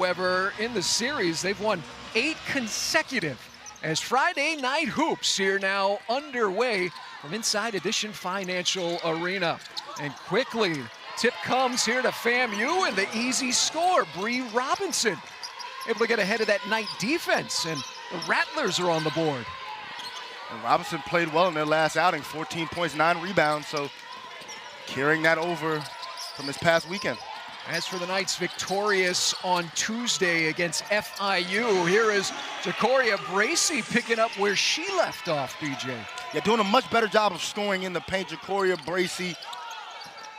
However, in the series, they've won 8 consecutive as Friday Night Hoops here now underway from inside Edition Financial Arena. And quickly, tip comes here to FAMU and the easy score. Bree Robinson able to get ahead of that Knight defense, and the Rattlers are on the board. And Robinson played well in their last outing, 14 points, 9 rebounds, so carrying that over from this past weekend. As for the Knights, victorious on Tuesday against FIU, here is Jacoria Bracey picking up where she left off, BJ. Yeah, doing a much better job of scoring in the paint. Jacoria Bracey,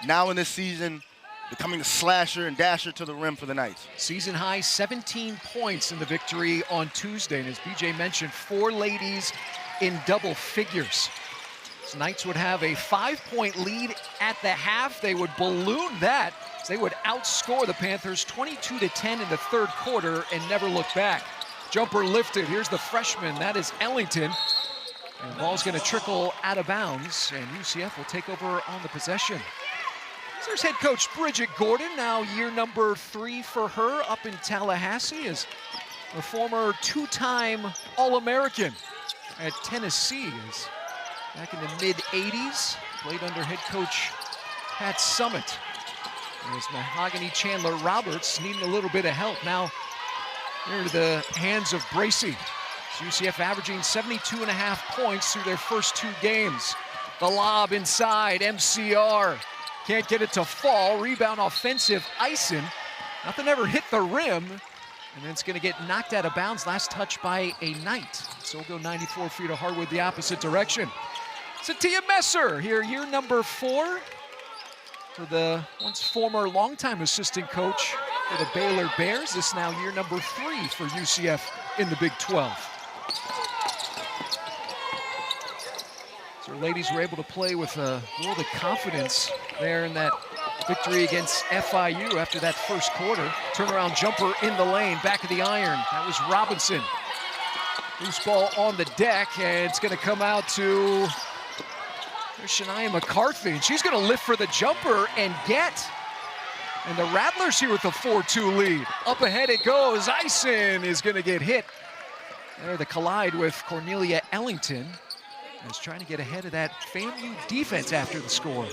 now in this season, becoming the slasher and dasher to the rim for the Knights. Season high 17 points in the victory on Tuesday. And as BJ mentioned, 4 ladies in double figures. So Knights would have a 5-point lead at the half. They would balloon that. They would outscore the Panthers 22-10 in the third quarter and never look back. Jumper lifted. Here's the freshman. That is Ellington. And the ball's going to trickle out of bounds, and UCF will take over on the possession. So there's head coach Bridget Gordon, now year number 3 for her up in Tallahassee, as a former 2-time All-American at Tennessee. Is back in the mid-'80s, played under head coach Pat Summitt. As Mahogany Chandler Roberts needing a little bit of help. Now into the hands of Bracey. UCF averaging 72.5 points through their first 2 games. The lob inside, MCR. Can't get it to fall. Rebound offensive, Ison. Nothing ever hit the rim. And then it's going to get knocked out of bounds. Last touch by a Knight. So we'll go 94 feet of hardwood the opposite direction. Satia Messer here, year number 4. For the once former longtime assistant coach for the Baylor Bears. This now year number 3 for UCF in the Big 12. So ladies were able to play with a world of confidence there in that victory against FIU after that first quarter. Turnaround jumper in the lane, back of the iron. That was Robinson. Loose ball on the deck, and it's going to come out to Shania McCarthy. And she's going to lift for the jumper and get. And the Rattlers here with a 4-2 lead. Up ahead it goes. Ison is going to get hit. There the collide with Cornelia Ellington. Is trying to get ahead of that FAMU defense after the score.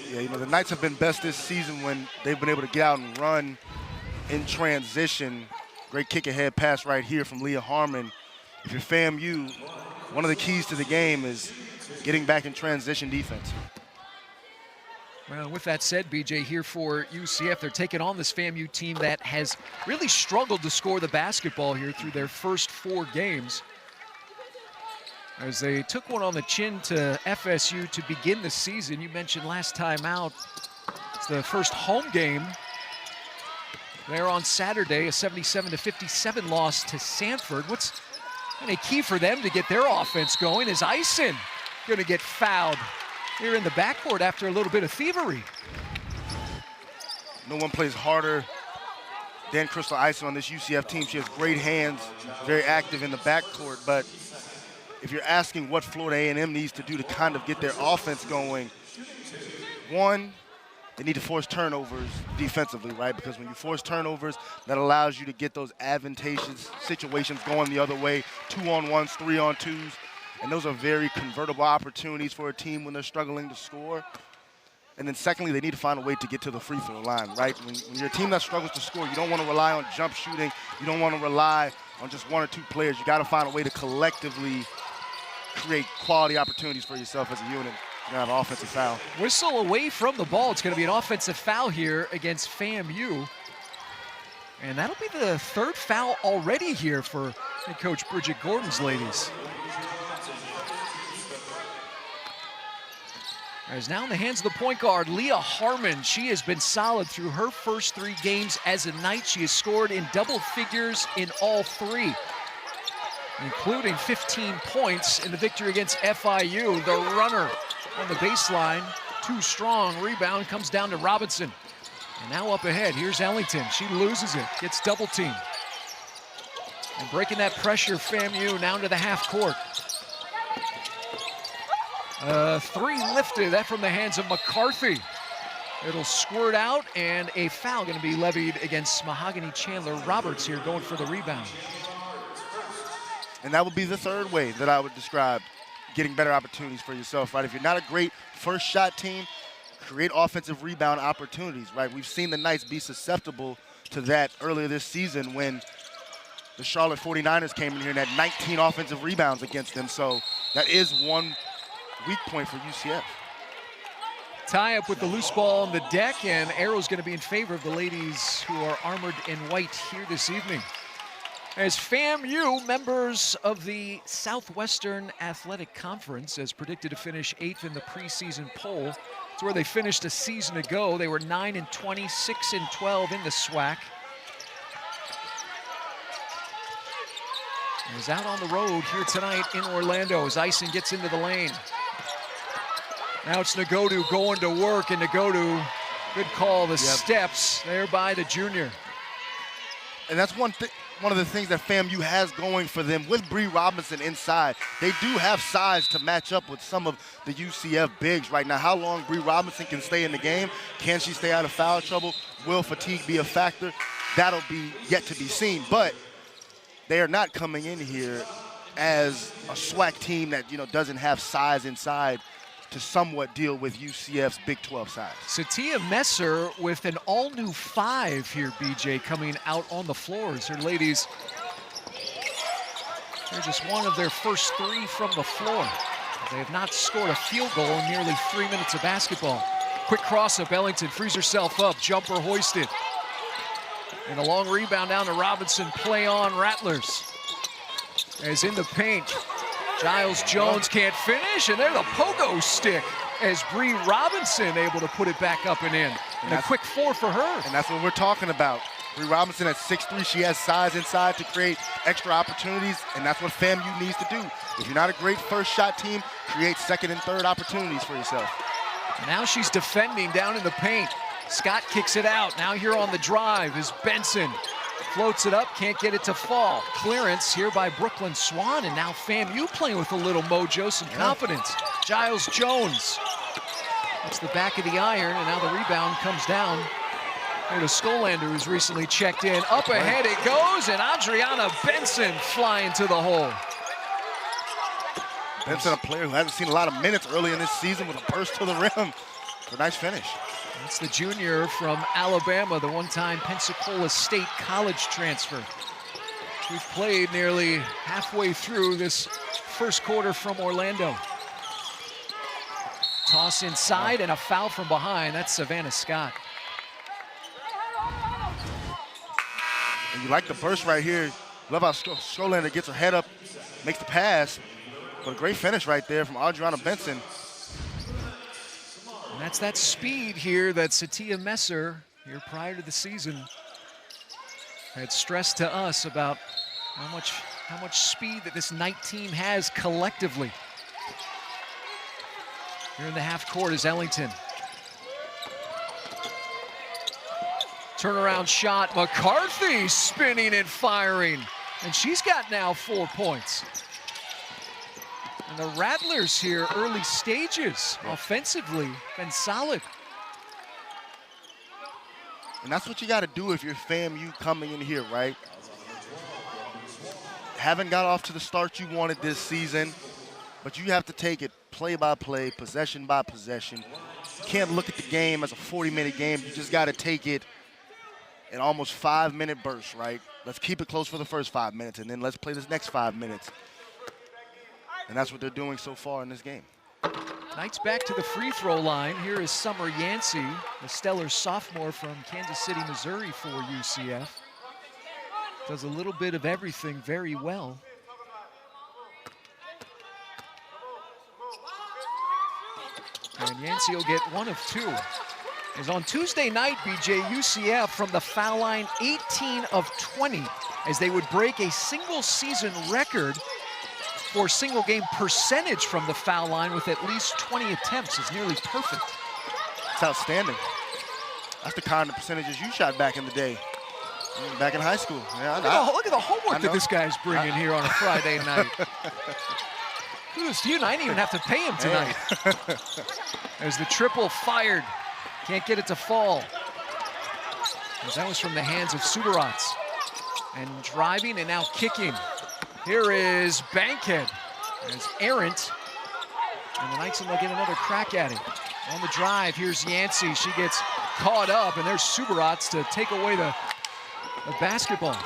Yeah, you know, the Knights have been best this season when they've been able to get out and run in transition. Great kick ahead pass right here from Leah Harmon. If you're FAMU, one of the keys to the game is getting back in transition defense. Well, with that said, BJ, here for UCF, they're taking on this FAMU team that has really struggled to score the basketball here through their first 4 games. As they took one on the chin to FSU to begin the season. You mentioned last time out, it's the first home game. There on Saturday, a 77-57 loss to Sanford. What's kind of key for them to get their offense going is Ison going to get fouled here in the backcourt after a little bit of thievery. No one plays harder than Crystal Ison on this UCF team. She has great hands, very active in the backcourt, but if you're asking what Florida A&M needs to do to kind of get their offense going, one, they need to force turnovers defensively, right? Because when you force turnovers, that allows you to get those advantageous situations going the other way, 2-on-1s, 3-on-2s, and those are very convertible opportunities for a team when they're struggling to score. And then secondly, they need to find a way to get to the free throw line, right? When you're a team that struggles to score, you don't want to rely on jump shooting. You don't want to rely on just 1 or 2 players. You got to find a way to collectively create quality opportunities for yourself as a unit. You're going to have an offensive foul. Whistle away from the ball. It's going to be an offensive foul here against FAMU. And that'll be the 3rd foul already here for head coach Bridget Gordon's ladies. As now in the hands of the point guard, Leah Harmon. She has been solid through her first 3 games as a Knight. She has scored in double figures in all 3. Including 15 points in the victory against FIU. The runner on the baseline, too strong. Rebound comes down to Robinson. And now up ahead, here's Ellington. She loses it, gets double teamed. And breaking that pressure, FAMU now to the half court. 3 lifted, that from the hands of McCarthy. It'll squirt out, and a foul going to be levied against Mahogany Chandler Roberts here, going for the rebound. And that would be the third way that I would describe getting better opportunities for yourself, right? If you're not a great first shot team, create offensive rebound opportunities, right? We've seen the Knights be susceptible to that earlier this season when the Charlotte 49ers came in here and had 19 offensive rebounds against them. So that is one weak point for UCF. Tie up with the loose ball on the deck, and arrow's going to be in favor of the ladies who are armored in white here this evening. As FAMU, members of the Southwestern Athletic Conference, as predicted to finish 8th in the preseason poll. It's where they finished a season ago. They were 9-20, 6-12 in the SWAC. Is out on the road here tonight in Orlando as Ison gets into the lane. Now it's Nagodu going to work, and Nagodu, good call, the steps there by the junior. And that's one of the things that FAMU has going for them with Bree Robinson inside. They do have size to match up with some of the UCF bigs right now. How long Bree Robinson can stay in the game? Can she stay out of foul trouble? Will fatigue be a factor? That'll be yet to be seen. But they are not coming in here as a SWAC team that, doesn't have size inside to somewhat deal with UCF's Big 12 size. Satia Messer with an all-new 5 here, BJ, coming out on the floors. Her ladies, they're just one of their first 3 from the floor. They have not scored a field goal in nearly 3 minutes of basketball. Quick cross-up, Ellington frees herself up, jumper hoisted. And a long rebound down to Robinson, play on Rattlers. As in the paint, Giles Jones can't finish, and there's a pogo stick as Bree Robinson able to put it back up and in. And a quick 4 for her. And that's what we're talking about. Bree Robinson at 6'3", she has size inside to create extra opportunities, and that's what FAMU needs to do. If you're not a great first shot team, create second and third opportunities for yourself. Now she's defending down in the paint. Scott kicks it out. Now here on the drive is Benson. Floats it up, can't get it to fall. Clearance here by Brooklyn Swan, and now FAMU playing with a little mojo, some confidence. Giles Jones. That's the back of the iron, and now the rebound comes down. Here to Skolander, who's recently checked in. Up ahead it goes, and Adriana Benson flying to the hole. Benson, a player who hasn't seen a lot of minutes early in this season with a burst to the rim. It's a nice finish. That's the junior from Alabama, the one-time Pensacola State College transfer. We've played nearly halfway through this first quarter from Orlando. Toss inside and a foul from behind. That's Savannah Scott. And you like the burst right here. Love how Skolander gets her head up, makes the pass. But a great finish right there from Adriana Benson. And that's that speed here that Satia Messer, here prior to the season, had stressed to us about how much speed that this Knight team has collectively. Here in the half court is Ellington. Turnaround shot, McCarthy spinning and firing. And she's got now 4 points. And the Rattlers here, early stages, offensively, been solid. And that's what you got to do if you're FAMU coming in here, right? Haven't got off to the start you wanted this season, but you have to take it play by play, possession by possession. You can't look at the game as a 40-minute game. You just got to take it in almost 5-minute bursts, right? Let's keep it close for the first 5 minutes, and then let's play this next 5 minutes. And that's what they're doing so far in this game. Knights back to the free throw line. Here is Summer Yancey, a stellar sophomore from Kansas City, Missouri for UCF. Does a little bit of everything very well. And Yancey will get 1 of 2. As on Tuesday night, BJ, UCF from the foul line 18 of 20, as they would break a single season record for single game percentage from the foul line with at least 20 attempts. Is nearly perfect. It's outstanding. That's the kind of percentages you shot back in the day, back in high school. Yeah, look at the homework that this guy's bringing here on a Friday night. Kudos to you, and I didn't even have to pay him tonight. As the triple fired Can't get it to fall. As that was from the hands of Subirats. And driving and now kicking. Here is Bankhead. As errant. And the Knights will get another crack at it. On the drive, here's Yancey. She gets caught up, and there's Subirats to take away the basketball.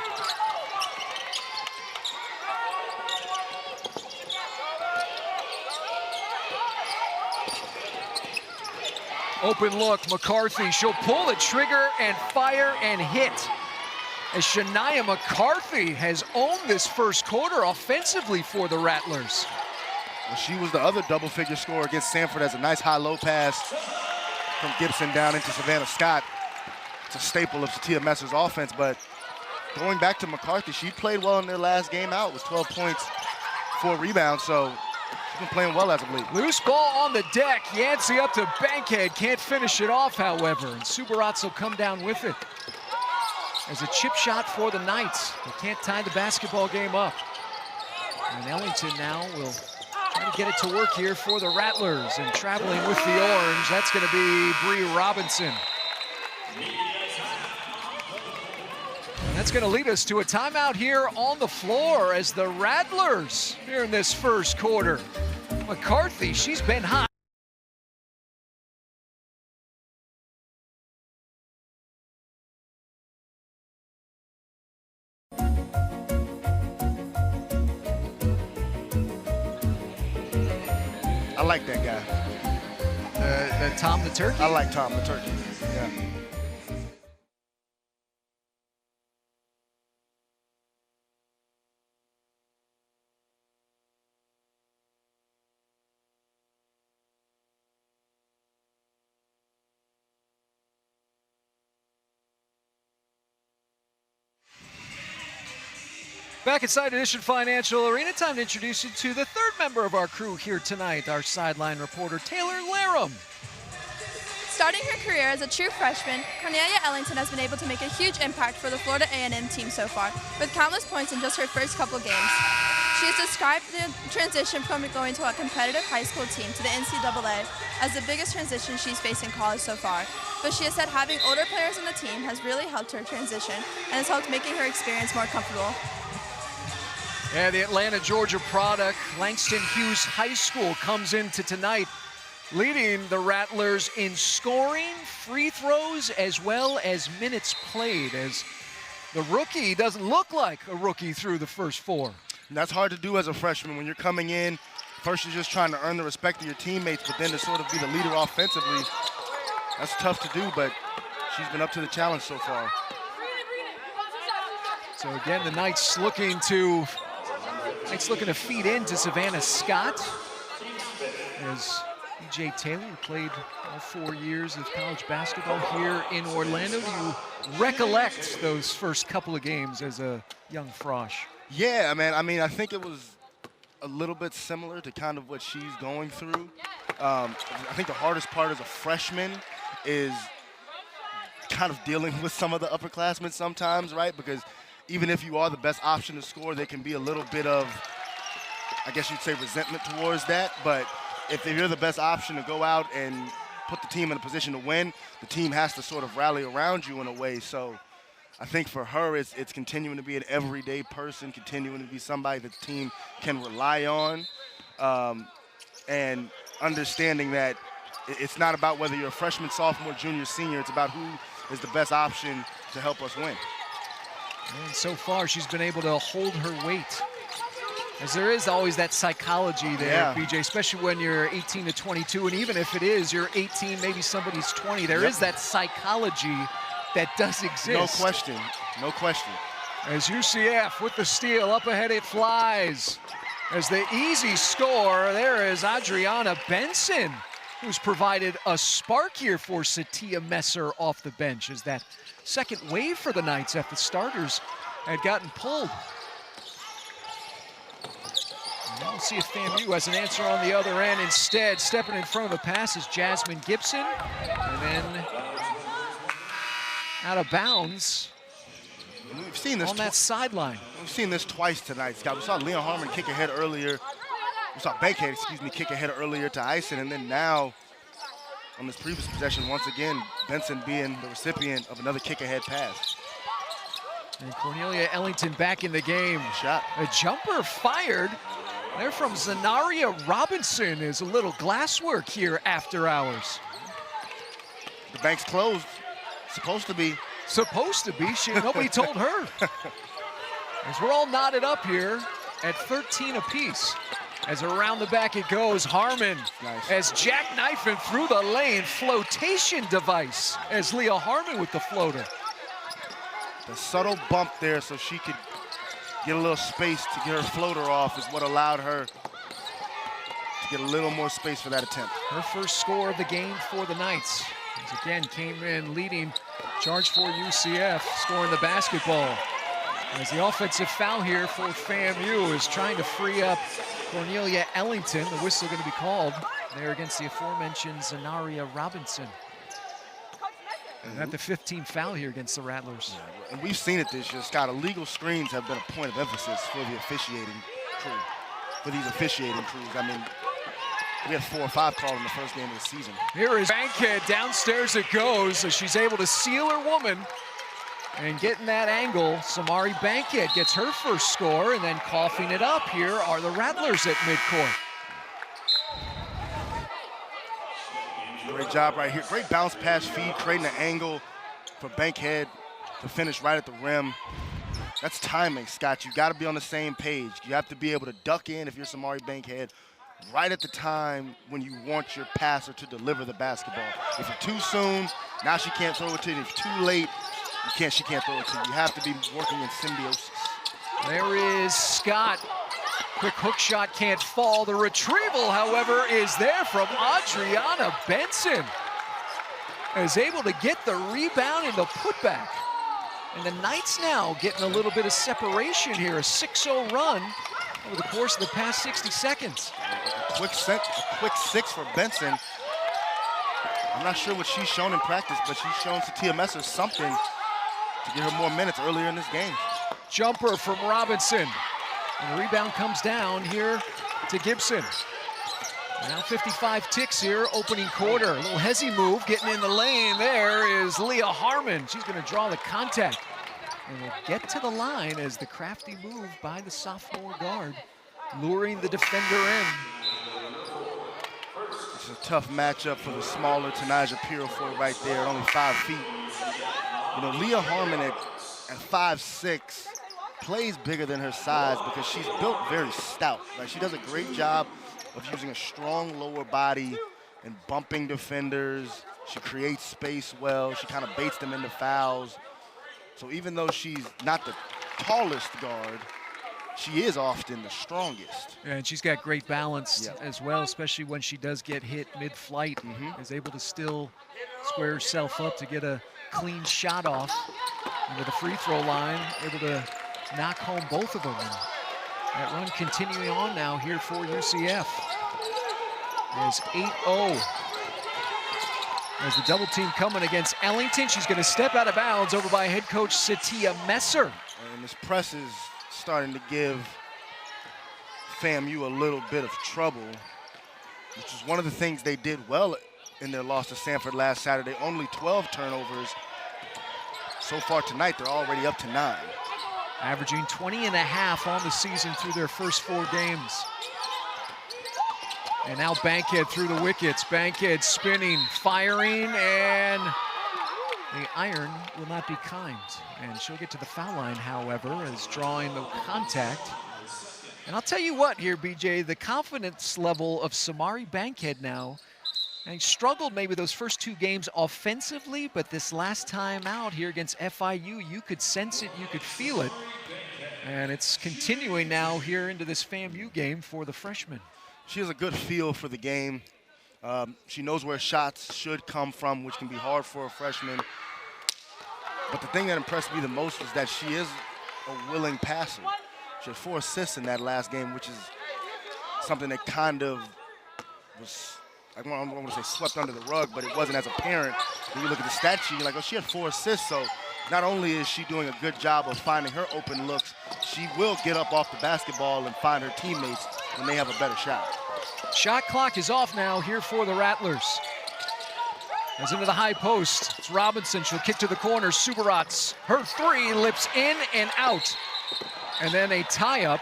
Open look, McCarthy. She'll pull the trigger and fire and hit. As Shania McCarthy has owned this first quarter offensively for the Rattlers. Well, she was the other double-figure scorer against Sanford as a nice high-low pass from Gibson down into Savannah Scott. It's a staple of Satia Messer's offense, but going back to McCarthy, she played well in their last game out with 12 points, 4 rebounds, so she's been playing well as of late. Loose ball on the deck. Yancey up to Bankhead. Can't finish it off, however, and Subirats will come down with it. As a chip shot for the Knights. They can't tie the basketball game up. And Ellington now will try to get it to work here for the Rattlers. And traveling with the orange, that's going to be Bree Robinson. And that's going to lead us to a timeout here on the floor as the Rattlers here in this first quarter. McCarthy, she's been hot. I like that guy. Tom the Turkey? I like Tom the Turkey, yeah. Back at Side Edition Financial Arena, time to introduce you to the third member of our crew here tonight, our sideline reporter, Taylor Larum. Starting her career as a true freshman, Cornelia Ellington has been able to make a huge impact for the Florida A&M team so far, with countless points in just her first couple games. She has described the transition from going to a competitive high school team to the NCAA as the biggest transition she's faced in college so far. But she has said having older players on the team has really helped her transition and has helped making her experience more comfortable. Yeah, the Atlanta, Georgia product, Langston Hughes High School, comes into tonight leading the Rattlers in scoring, free throws, as well as minutes played, as the rookie doesn't look like a rookie through the first 4. And that's hard to do as a freshman when you're coming in. First, you're just trying to earn the respect of your teammates, but then to sort of be the leader offensively, that's tough to do, but she's been up to the challenge so far. So again, the Knights looking to feed into Savannah Scott. As E.J. Taylor played all 4 years of college basketball here in Orlando. Do you recollect those first couple of games as a young Frosh? Yeah, man. I mean, I think it was a little bit similar to kind of what she's going through. I think the hardest part as a freshman is kind of dealing with some of the upperclassmen sometimes, right? Because even if you are the best option to score, there can be a little bit of, I guess you'd say, resentment towards that. But if you're the best option to go out and put the team in a position to win, the team has to sort of rally around you in a way. So I think for her, it's continuing to be an everyday person, continuing to be somebody that the team can rely on, and understanding that it's not about whether you're a freshman, sophomore, junior, senior. It's about who is the best option to help us win. And so far, she's been able to hold her weight. As there is always that psychology there, yeah. BJ, especially when you're 18 to 22, and even if it is you're 18, maybe somebody's 20, there is that psychology that does exist. No question, no question. As UCF with the steal, up ahead it flies. As the easy score, there is Adriana Benson, who's provided a spark here for Satia Messer off the bench, as that second wave for the Knights after the starters had gotten pulled. Now we'll see if FAMU has an answer on the other end. Instead, stepping in front of the pass is Jasmine Gibson. And then out of bounds we've seen this on that sideline. We've seen this twice tonight, Scott. We saw Leon Harmon kick ahead earlier. We saw Bankhead, kick ahead earlier to Ison, and then now on this previous possession. Once again, Benson being the recipient of another kick-ahead pass. And Cornelia Ellington back in the game. Shot. A jumper fired. There from Zenaria Robinson is a little glasswork here after hours. The bank's closed. Supposed to be. Supposed to be. Nobody told her. As we're all knotted up here at 13 apiece. As around the back it goes, Harmon Nice. as jackknifing through the lane, flotation device as Leah Harmon with the floater. The subtle bump there so she could get a little space to get her floater off is what allowed her to get a little more space for that attempt. Her first score of the game for the Knights. As again came in leading charge for UCF, scoring the basketball. As the offensive foul here for FAMU is trying to free up Cornelia Ellington. The whistle going to be called there against the aforementioned Zenaria Robinson. And at the 15th foul here against the Rattlers. Yeah, and we've seen it this year, Scott. Illegal screens have been a point of emphasis for the officiating crew, for these officiating crews. I mean, we had 4 or 5 called in the first game of the season. Here is Bankhead, downstairs it goes, as she's able to seal her woman and get in that angle. Samari Bankhead gets her first score, and then coughing it up here are the Rattlers at midcourt. Great job right here. Great bounce pass feed, creating an angle for Bankhead to finish right at the rim. That's timing, Scott. You got to be on the same page. You have to be able to duck in if you're Samari Bankhead right at the time when you want your passer to deliver the basketball. If you're too soon, now she can't throw it to you. If you're too late, she can't throw it to you. You have to be working in symbiosis. There is Scott. Quick hook shot can't fall. The retrieval, however, is there from Adriana Benson. Is able to get the rebound and the putback. And the Knights now getting a little bit of separation here. A 6-0 run over the course of the past 60 seconds. A quick 6 for Benson. I'm not sure what she's shown in practice, but she's shown Satia Messer something to get her more minutes earlier in this game. Jumper from Robinson. And the rebound comes down here to Gibson. Now 55 ticks here, opening quarter. A little hezzy move, getting in the lane. There is Leah Harmon. She's going to draw the contact. And will get to the line as the crafty move by the sophomore guard, luring the defender in. It's a tough matchup for the smaller Tanaja Purifoy right there, only 5 feet. You know, Leah Harmon at 5'6", plays bigger than her size because she's built very stout. Like, she does a great job of using a strong lower body and bumping defenders. She creates space well. She kind of baits them into fouls. So even though she's not the tallest guard, she is often the strongest. And she's got great balance as well, especially when she does get hit mid-flight. Is able to still square herself up to get a clean shot off into the free throw line, able to knock home both of them. And that run continuing on now here for UCF. As 8-0. As the double team coming against Ellington, she's going to step out of bounds over by head coach Satia Messer. And this press is starting to give FAMU a little bit of trouble, which is one of the things they did well in their loss to Sanford last Saturday. Only 12 turnovers. So far tonight, they're already up to 9. Averaging 20.5 on the season through their first 4 games. And now Bankhead through the wickets. Bankhead spinning, firing, and the iron will not be kind. And she'll get to the foul line, however, as drawing the contact. And I'll tell you what here, BJ, the confidence level of Samari Bankhead now. And he struggled maybe those first 2 games offensively, but this last time out here against FIU, you could sense it, you could feel it. And it's continuing now here into this FAMU game for the freshman. She has a good feel for the game. She knows where shots should come from, which can be hard for a freshman. But the thing that impressed me the most was that she is a willing passer. She had 4 assists in that last game, which is something that kind of was, I don't want to say swept under the rug, but it wasn't as apparent. When you look at the stat sheet, you're like, oh, she had 4 assists. So not only is she doing a good job of finding her open looks, she will get up off the basketball and find her teammates when they have a better shot. Shot clock is off now here for the Rattlers. Goes into the high post. It's Robinson. She'll kick to the corner. Subarats, her three, lips in and out. And then a tie-up.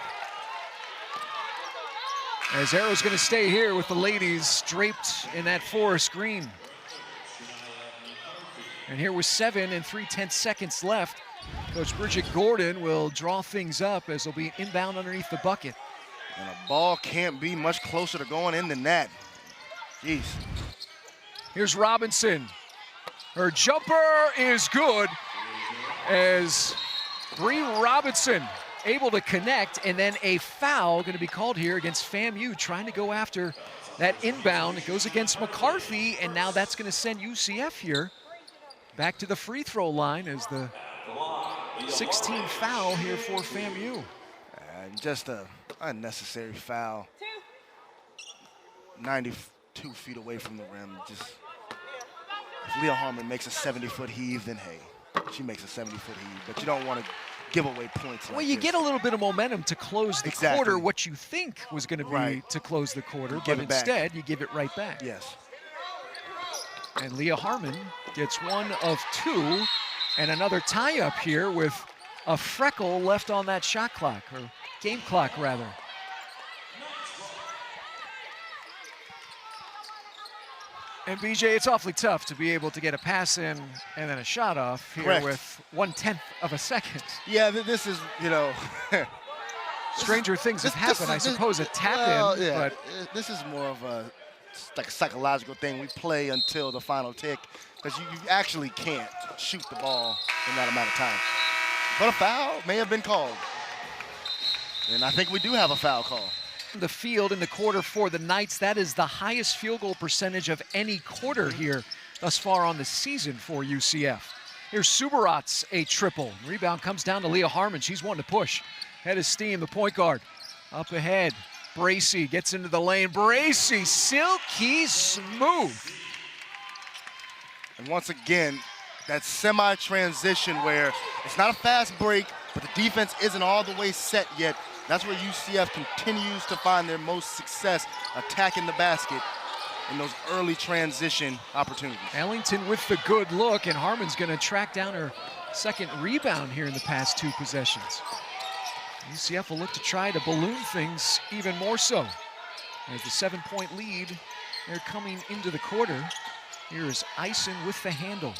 As Arrow's going to stay here with the ladies draped in that forest green. And here with 7 3/10 seconds left, Coach Bridget Gordon will draw things up as they'll be inbound underneath the bucket. And a ball can't be much closer to going in than that. Jeez. Here's Robinson. Her jumper is good as Bree Robinson able to connect, and then a foul going to be called here against FAMU, trying to go after that inbound. It goes against McCarthy, and now that's going to send UCF here back to the free throw line as the 16th foul here for FAMU. Just an unnecessary foul. 92 feet away from the rim. Just, if Leah Harmon makes a 70-foot heave, then hey, she makes a 70-foot heave. But you don't want to give away points like well, you this. get a little bit of momentum to close the quarter, what you think was going to be to close the quarter, but instead you give it right back. Yes. And Leah Harmon gets 1 of 2, and another tie-up here with a freckle left on that shot clock, or game clock rather. And BJ, it's awfully tough to be able to get a pass in and then a shot off here with 1/10 of a second. Yeah, this is, you know. Stranger things have happened, I suppose, a tap in, yeah, but this is more of a like a psychological thing. We play until the final tick because you actually can't shoot the ball in that amount of time. But a foul may have been called. And I think we do have a foul call. The field in the quarter for the Knights, that is the highest field goal percentage of any quarter here thus far on the season for UCF. Here's Subarats, a triple. Rebound comes down to Leah Harmon. She's wanting to push. Head of steam, the point guard. Up ahead, Bracy gets into the lane. Bracy, silky smooth. And once again, that semi-transition where it's not a fast break, but the defense isn't all the way set yet. That's where UCF continues to find their most success attacking the basket in those early transition opportunities. Ellington with the good look, and Harmon's going to track down her second rebound here in the past 2 possessions. UCF will look to try to balloon things even more so. As the 7-point lead, they're coming into the quarter. Here is Eisen with the handle.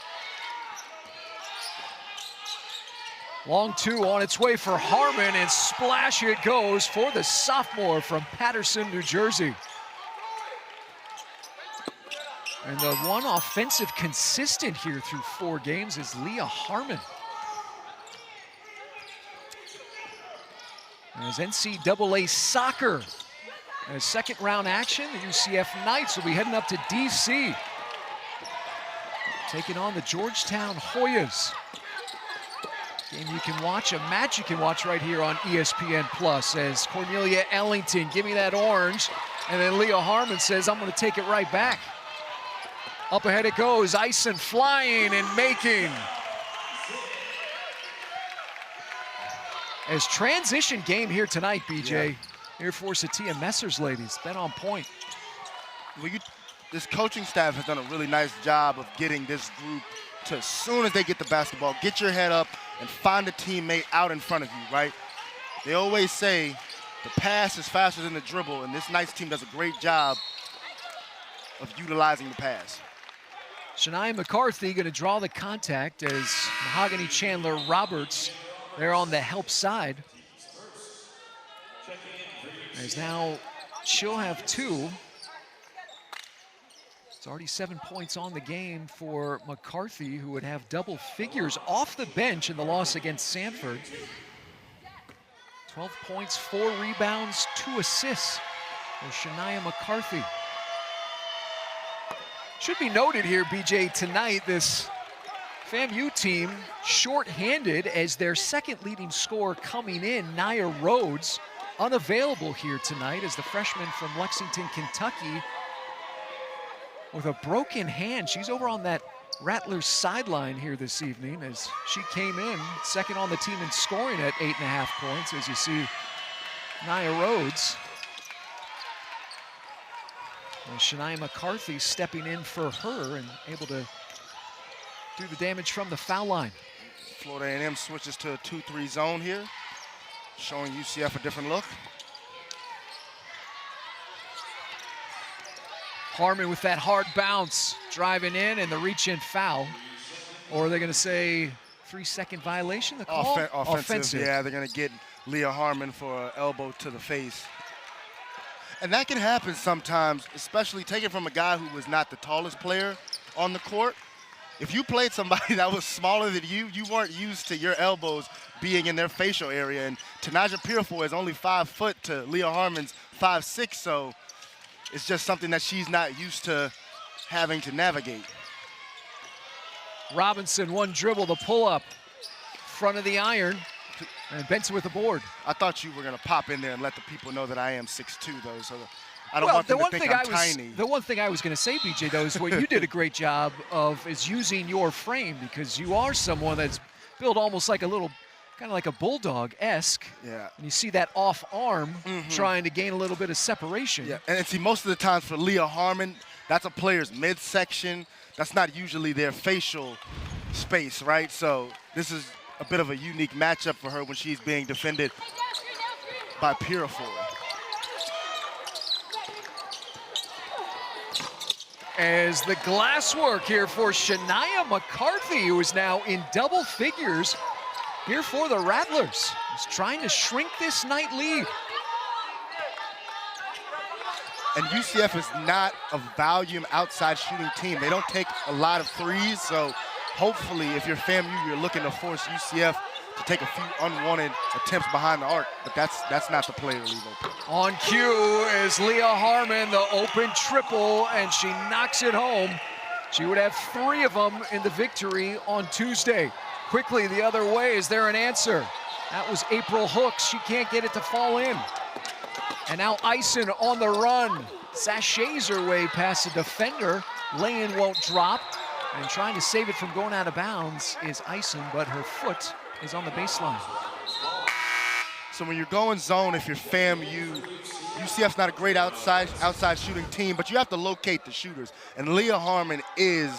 Long 2 on its way for Harmon, and splash it goes for the sophomore from Paterson, New Jersey. And the one offensive consistent here through 4 games is Leah Harmon. As NCAA soccer, as second round action, the UCF Knights will be heading up to DC, taking on the Georgetown Hoyas. Game you can watch, a match you can watch right here on ESPN Plus, as Cornelia Ellington, give me that orange, and then Leah Harmon says, I'm going to take it right back. Up ahead it goes, Eisen flying and making. As transition game here tonight, BJ. Air Force Atia Messers ladies, been on point. Well, this coaching staff has done a really nice job of getting this group to, as soon as they get the basketball, get your head up and find a teammate out in front of you, right? They always say the pass is faster than the dribble, and this Knights team does a great job of utilizing the pass. Shania McCarthy going to draw the contact as Mahogany Chandler Roberts, they're on the help side. As now she'll have 2. It's already 7 points on the game for McCarthy, who would have double figures off the bench in the loss against Sanford. 12 points, 4 rebounds, 2 assists for Shania McCarthy. Should be noted here, BJ, tonight this FAMU team short-handed as their second leading scorer coming in, Nia Rhodes, unavailable here tonight as the freshman from Lexington, Kentucky, with a broken hand. She's over on that Rattlers sideline here this evening as she came in second on the team in scoring at 8.5 points, as you see Nia Rhodes. And Shania McCarthy stepping in for her and able to do the damage from the foul line. Florida A&M switches to a 2-3 zone here, showing UCF a different look. Harmon with that hard bounce, driving in, and the reach-in foul. Or are they going to say 3-second violation? The call? Offensive. Yeah, they're going to get Leah Harmon for an elbow to the face. And that can happen sometimes, especially taken from a guy who was not the tallest player on the court. If you played somebody that was smaller than you, you weren't used to your elbows being in their facial area. And Tanaja Purifoy is only 5 foot to Leah Harmon's 5'6", so it's just something that she's not used to having to navigate. Robinson, one dribble, the pull-up, front of the iron, and Benson with the board. I thought you were going to pop in there and let the people know that I am 6'2", though, so I don't want them to think I'm tiny. The one thing I was going to say, BJ, though, is what you did a great job of is using your frame, because you are someone that's built almost like a little, kind of like a bulldog-esque. Yeah. And you see that off arm trying to gain a little bit of separation. Yeah, and see, most of the times for Leah Harmon, that's a player's midsection. That's not usually their facial space, right? So this is a bit of a unique matchup for her when she's being defended by Purifoy. As the glass work here for Shania McCarthy, who is now in double figures here for the Rattlers. He's trying to shrink this Knight lead. And UCF is not a volume outside shooting team. They don't take a lot of threes, so hopefully if you're FAMU, you're looking to force UCF to take a few unwanted attempts behind the arc, but that's not the play to leave open. On cue is Leah Harmon, the open triple, and she knocks it home. She would have 3 of them in the victory on Tuesday. Quickly the other way, is there an answer? That was April Hooks. She can't get it to fall in. And now Eisen on the run. Sashays her way past the defender. Lay-in won't drop. And trying to save it from going out of bounds is Eisen, but her foot is on the baseline. So when you're going zone, if you're FAMU, UCF's not a great outside shooting team, but you have to locate the shooters. And Leah Harmon is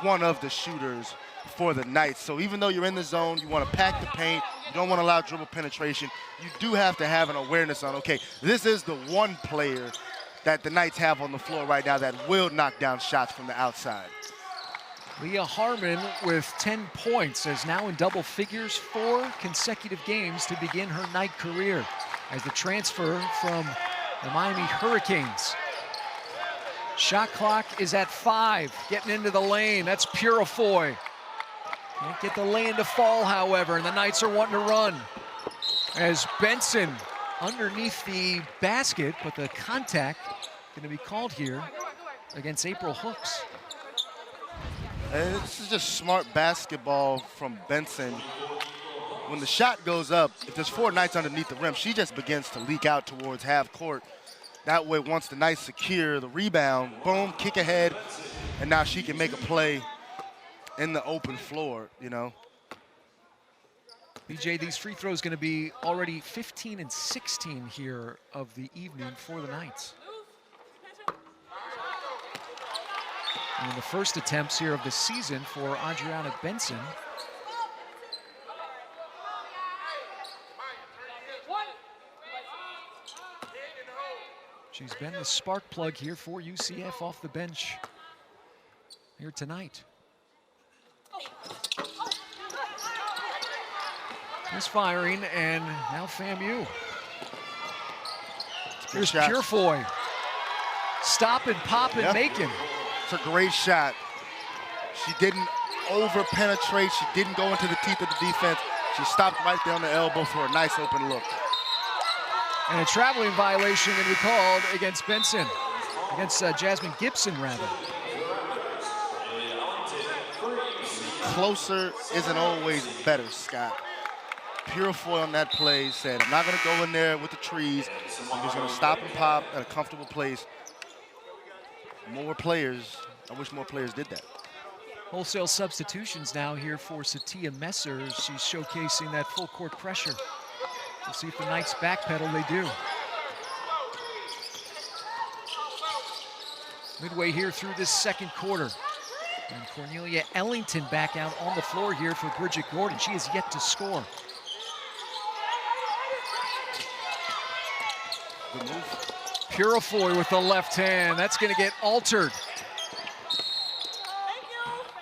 one of the shooters for the Knights. So even though you're in the zone, you want to pack the paint, you don't want to allow dribble penetration, you do have to have an awareness on, okay, this is the one player that the Knights have on the floor right now that will knock down shots from the outside. Leah Harmon with 10 points is now in double figures, 4 consecutive games to begin her Knight career as the transfer from the Miami Hurricanes. Shot clock is at 5, getting into the lane, that's Purifoy. Can't get the lane to fall, however, and the Knights are wanting to run. As Benson underneath the basket, but the contact going to be called here against April Hooks. And this is just smart basketball from Benson. When the shot goes up, if there's 4 Knights underneath the rim, she just begins to leak out towards half court. That way, once the Knights secure the rebound, boom, kick ahead, and now she can make a play in the open floor, you know. BJ, these free throws going to be already 15 and 16 here of the evening for the Knights. And the first attempts here of the season for Adriana Benson. She's been the spark plug here for UCF off the bench here tonight. Misfiring, and now FAMU. Here's Purifoy. Stop and pop and making. It's a great shot. She didn't over-penetrate. She didn't go into the teeth of the defense. She stopped right there on the elbow for a nice open look. And a traveling violation going to be called against Benson. Against Jasmine Gibson, rather. Closer isn't always better, Scott. Purifoy on that play said, I'm not going to go in there with the trees. I'm just going to stop and pop at a comfortable place. More players, I wish more players did that. Wholesale substitutions now here for Satia Messer. She's showcasing that full court pressure. We'll see if the Knights backpedal, they do. midway here through this second quarter. And Cornelia Ellington back out on the floor here for Bridget Gordon. She has yet to score. Good move. Purifoy with the left hand. That's going to get altered.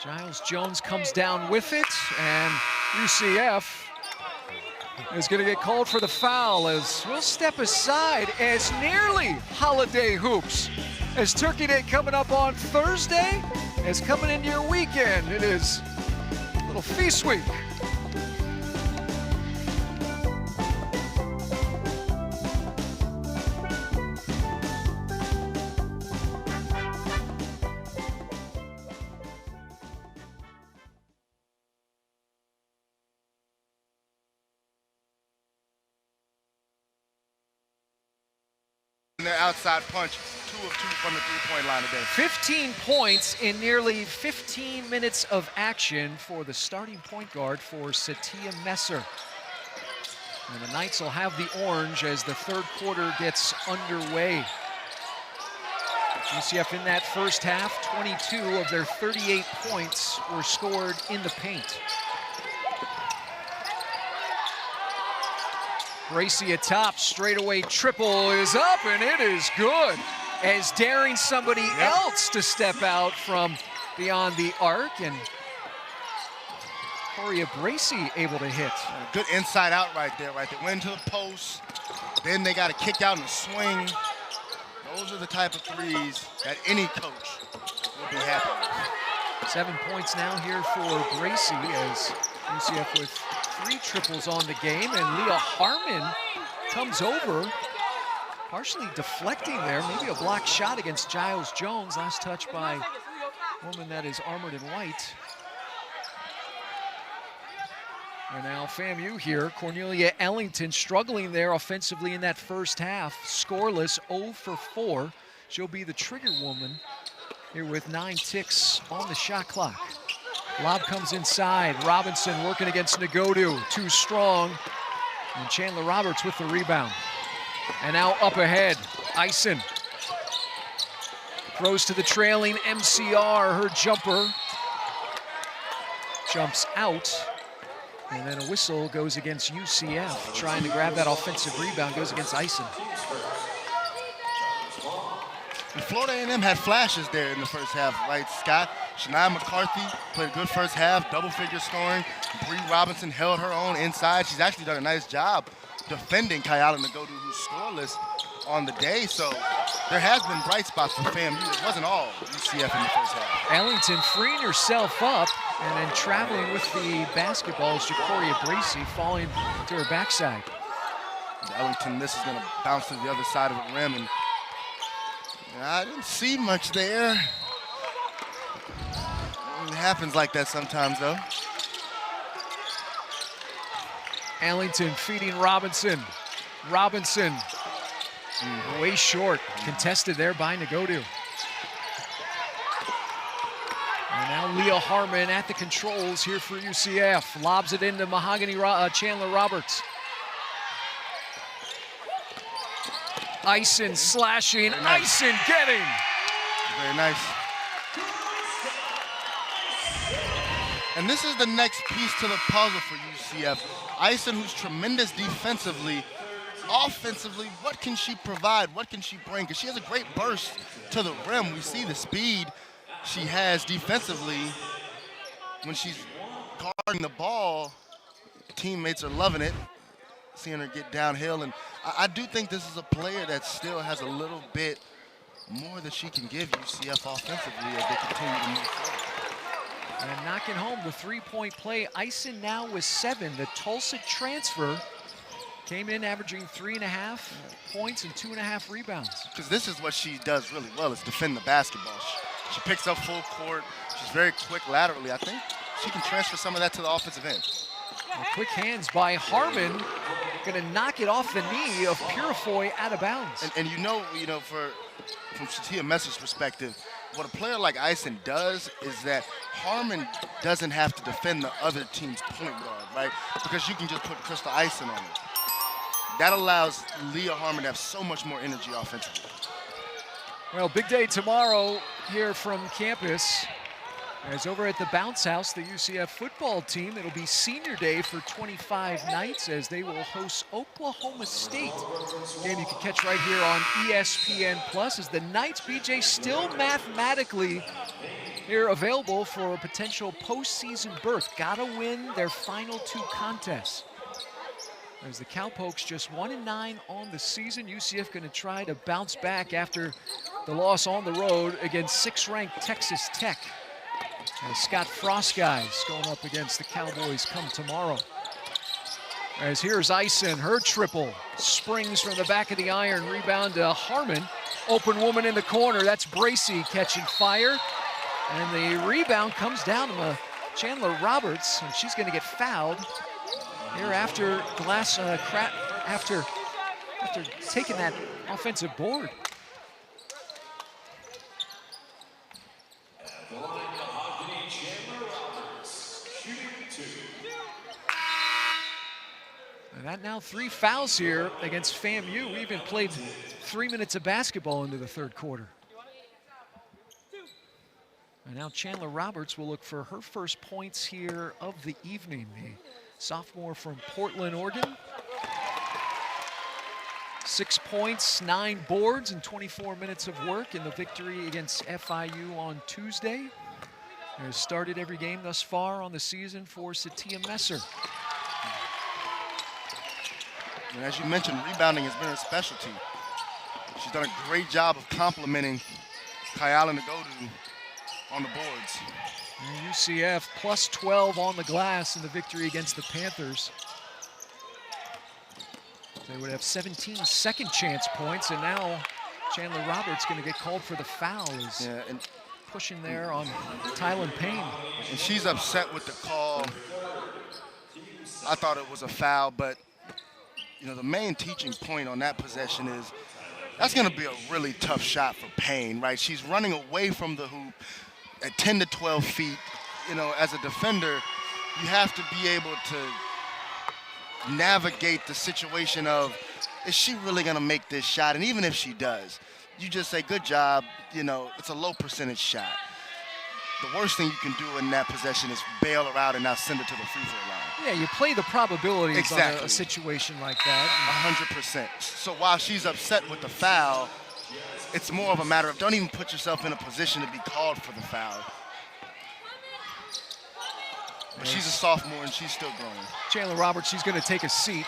Giles Jones comes down with it, and UCF is going to get called for the foul as we'll step aside as nearly holiday hoops. As Turkey Day coming up on Thursday, as coming into your weekend, it is a little feast week. Their outside punch, 2 of 2 from the three-point line today. 15 points in nearly 15 minutes of action for the starting point guard for Satia Messer. And the Knights will have the orange as the third quarter gets underway. UCF in that first half, 22 of their 38 points were scored in the paint. Bracy atop, straightaway triple is up, and it is good. As daring somebody else to step out from beyond the arc, and Coria Bracy able to hit. Good inside out right there. They went to the post, then they got to kick out and swing. Those are the type of threes that any coach will be happy with. 7 points now here for Bracy as UCF with 3 triples on the game, and Leah Harmon comes over, partially deflecting there, maybe a block shot against Giles Jones. Last touch by a woman that is armored in white. And now FAMU here, Cornelia Ellington struggling there offensively in that first half, scoreless, 0 for 4. She'll be the trigger woman here with 9 ticks on the shot clock. Lob comes inside. Robinson working against Nagodu. Too strong. And Chandler Roberts with the rebound. And now up ahead, Eisen. Throws to the trailing MCR. Her jumper jumps out. And then a whistle goes against UCF. Trying to grab that offensive rebound, goes against Eisen. And Florida A&M had flashes there in the first half, right, Scott? Shania McCarthy played a good first half, double-figure scoring. Bree Robinson held her own inside. She's actually done a nice job defending Kayala Nagodu, who's scoreless on the day. So there has been bright spots for FAMU. It wasn't all UCF in the first half. Ellington freeing herself up and then traveling with the basketball is Jacoria Bracy, falling to her backside. Ellington, this is going to bounce to the other side of the rim, and I didn't see much there. It happens like that sometimes, though. Ellington feeding Robinson. Robinson way short, contested there by Nagodu. And now Leah Harmon at the controls here for UCF. Lobs it into Chandler Roberts. Eisen slashing, nice. Eisen getting. Very nice. And this is the next piece to the puzzle for UCF. Eisen, who's tremendous defensively, offensively, what can she provide? What can she bring? Because she has a great burst to the rim. We see the speed she has defensively. When she's guarding the ball, teammates are loving it, seeing her get downhill. And I do think this is a player that still has a little bit more that she can give UCF offensively as they continue to move forward. And knocking home the three-point play. Eisen now with 7. The Tulsa transfer came in averaging 3.5 points and 2.5 rebounds. Because this is what she does really well, is defend the basketball. She picks up full court. She's very quick laterally. I think she can transfer some of that to the offensive end. Well, quick hands by Harmon. Going to knock it off the knee of Purifoy out of bounds. And you know, from Satia Messer's perspective, what a player like Eisen does is that Harmon doesn't have to defend the other team's point guard, right? Because you can just put Crystal Eisen on it. That allows Leah Harmon to have so much more energy offensively. Well, big day tomorrow here from campus. As over at the Bounce House, the UCF football team, it'll be senior day for 25 Knights as they will host Oklahoma State. Game you can catch right here on ESPN+. As the Knights, BJ, still mathematically here available for a potential postseason berth. Gotta win their final 2 contests. As the Cowpokes just 1-9 on the season, UCF going to try to bounce back after the loss on the road against 6th-ranked Texas Tech. As Scott Frost guys going up against the Cowboys come tomorrow. As here's Ison, her triple, springs from the back of the iron, rebound to Harmon. Open woman in the corner, that's Bracy catching fire. And the rebound comes down to Chandler Roberts, and she's going to get fouled here after after taking that offensive board. And that now 3 fouls here against FAMU. We even played 3 minutes of basketball into the 3rd quarter. And now Chandler Roberts will look for her first points here of the evening. The sophomore from Portland, Oregon. 6 points, 9 boards, and 24 minutes of work in the victory against FIU on Tuesday. Has started every game thus far on the season for Satia Messer. And as you mentioned, rebounding has been her specialty. She's done a great job of complementing Kayala Ngodu on the boards. And UCF plus 12 on the glass in the victory against the Panthers. They would have 17 second chance points, and now Chandler Roberts going to get called for the foul. And pushing there on Tylen Payne. And she's upset with the call. I thought it was a foul, but you know, the main teaching point on that possession is that's going to be a really tough shot for Payne, right? She's running away from the hoop at 10 to 12 feet. You know, as a defender, you have to be able to navigate the situation of, is she really going to make this shot? And even if she does, you just say, good job. You know, it's a low percentage shot. The worst thing you can do in that possession is bail her out and now send her to the free throw line. Yeah, you play the probabilities exactly. on a situation like that. 100%. So while she's upset with the foul, it's more of a matter of don't even put yourself in a position to be called for the foul. But she's a sophomore and she's still growing. Chandler Roberts, she's going to take a seat.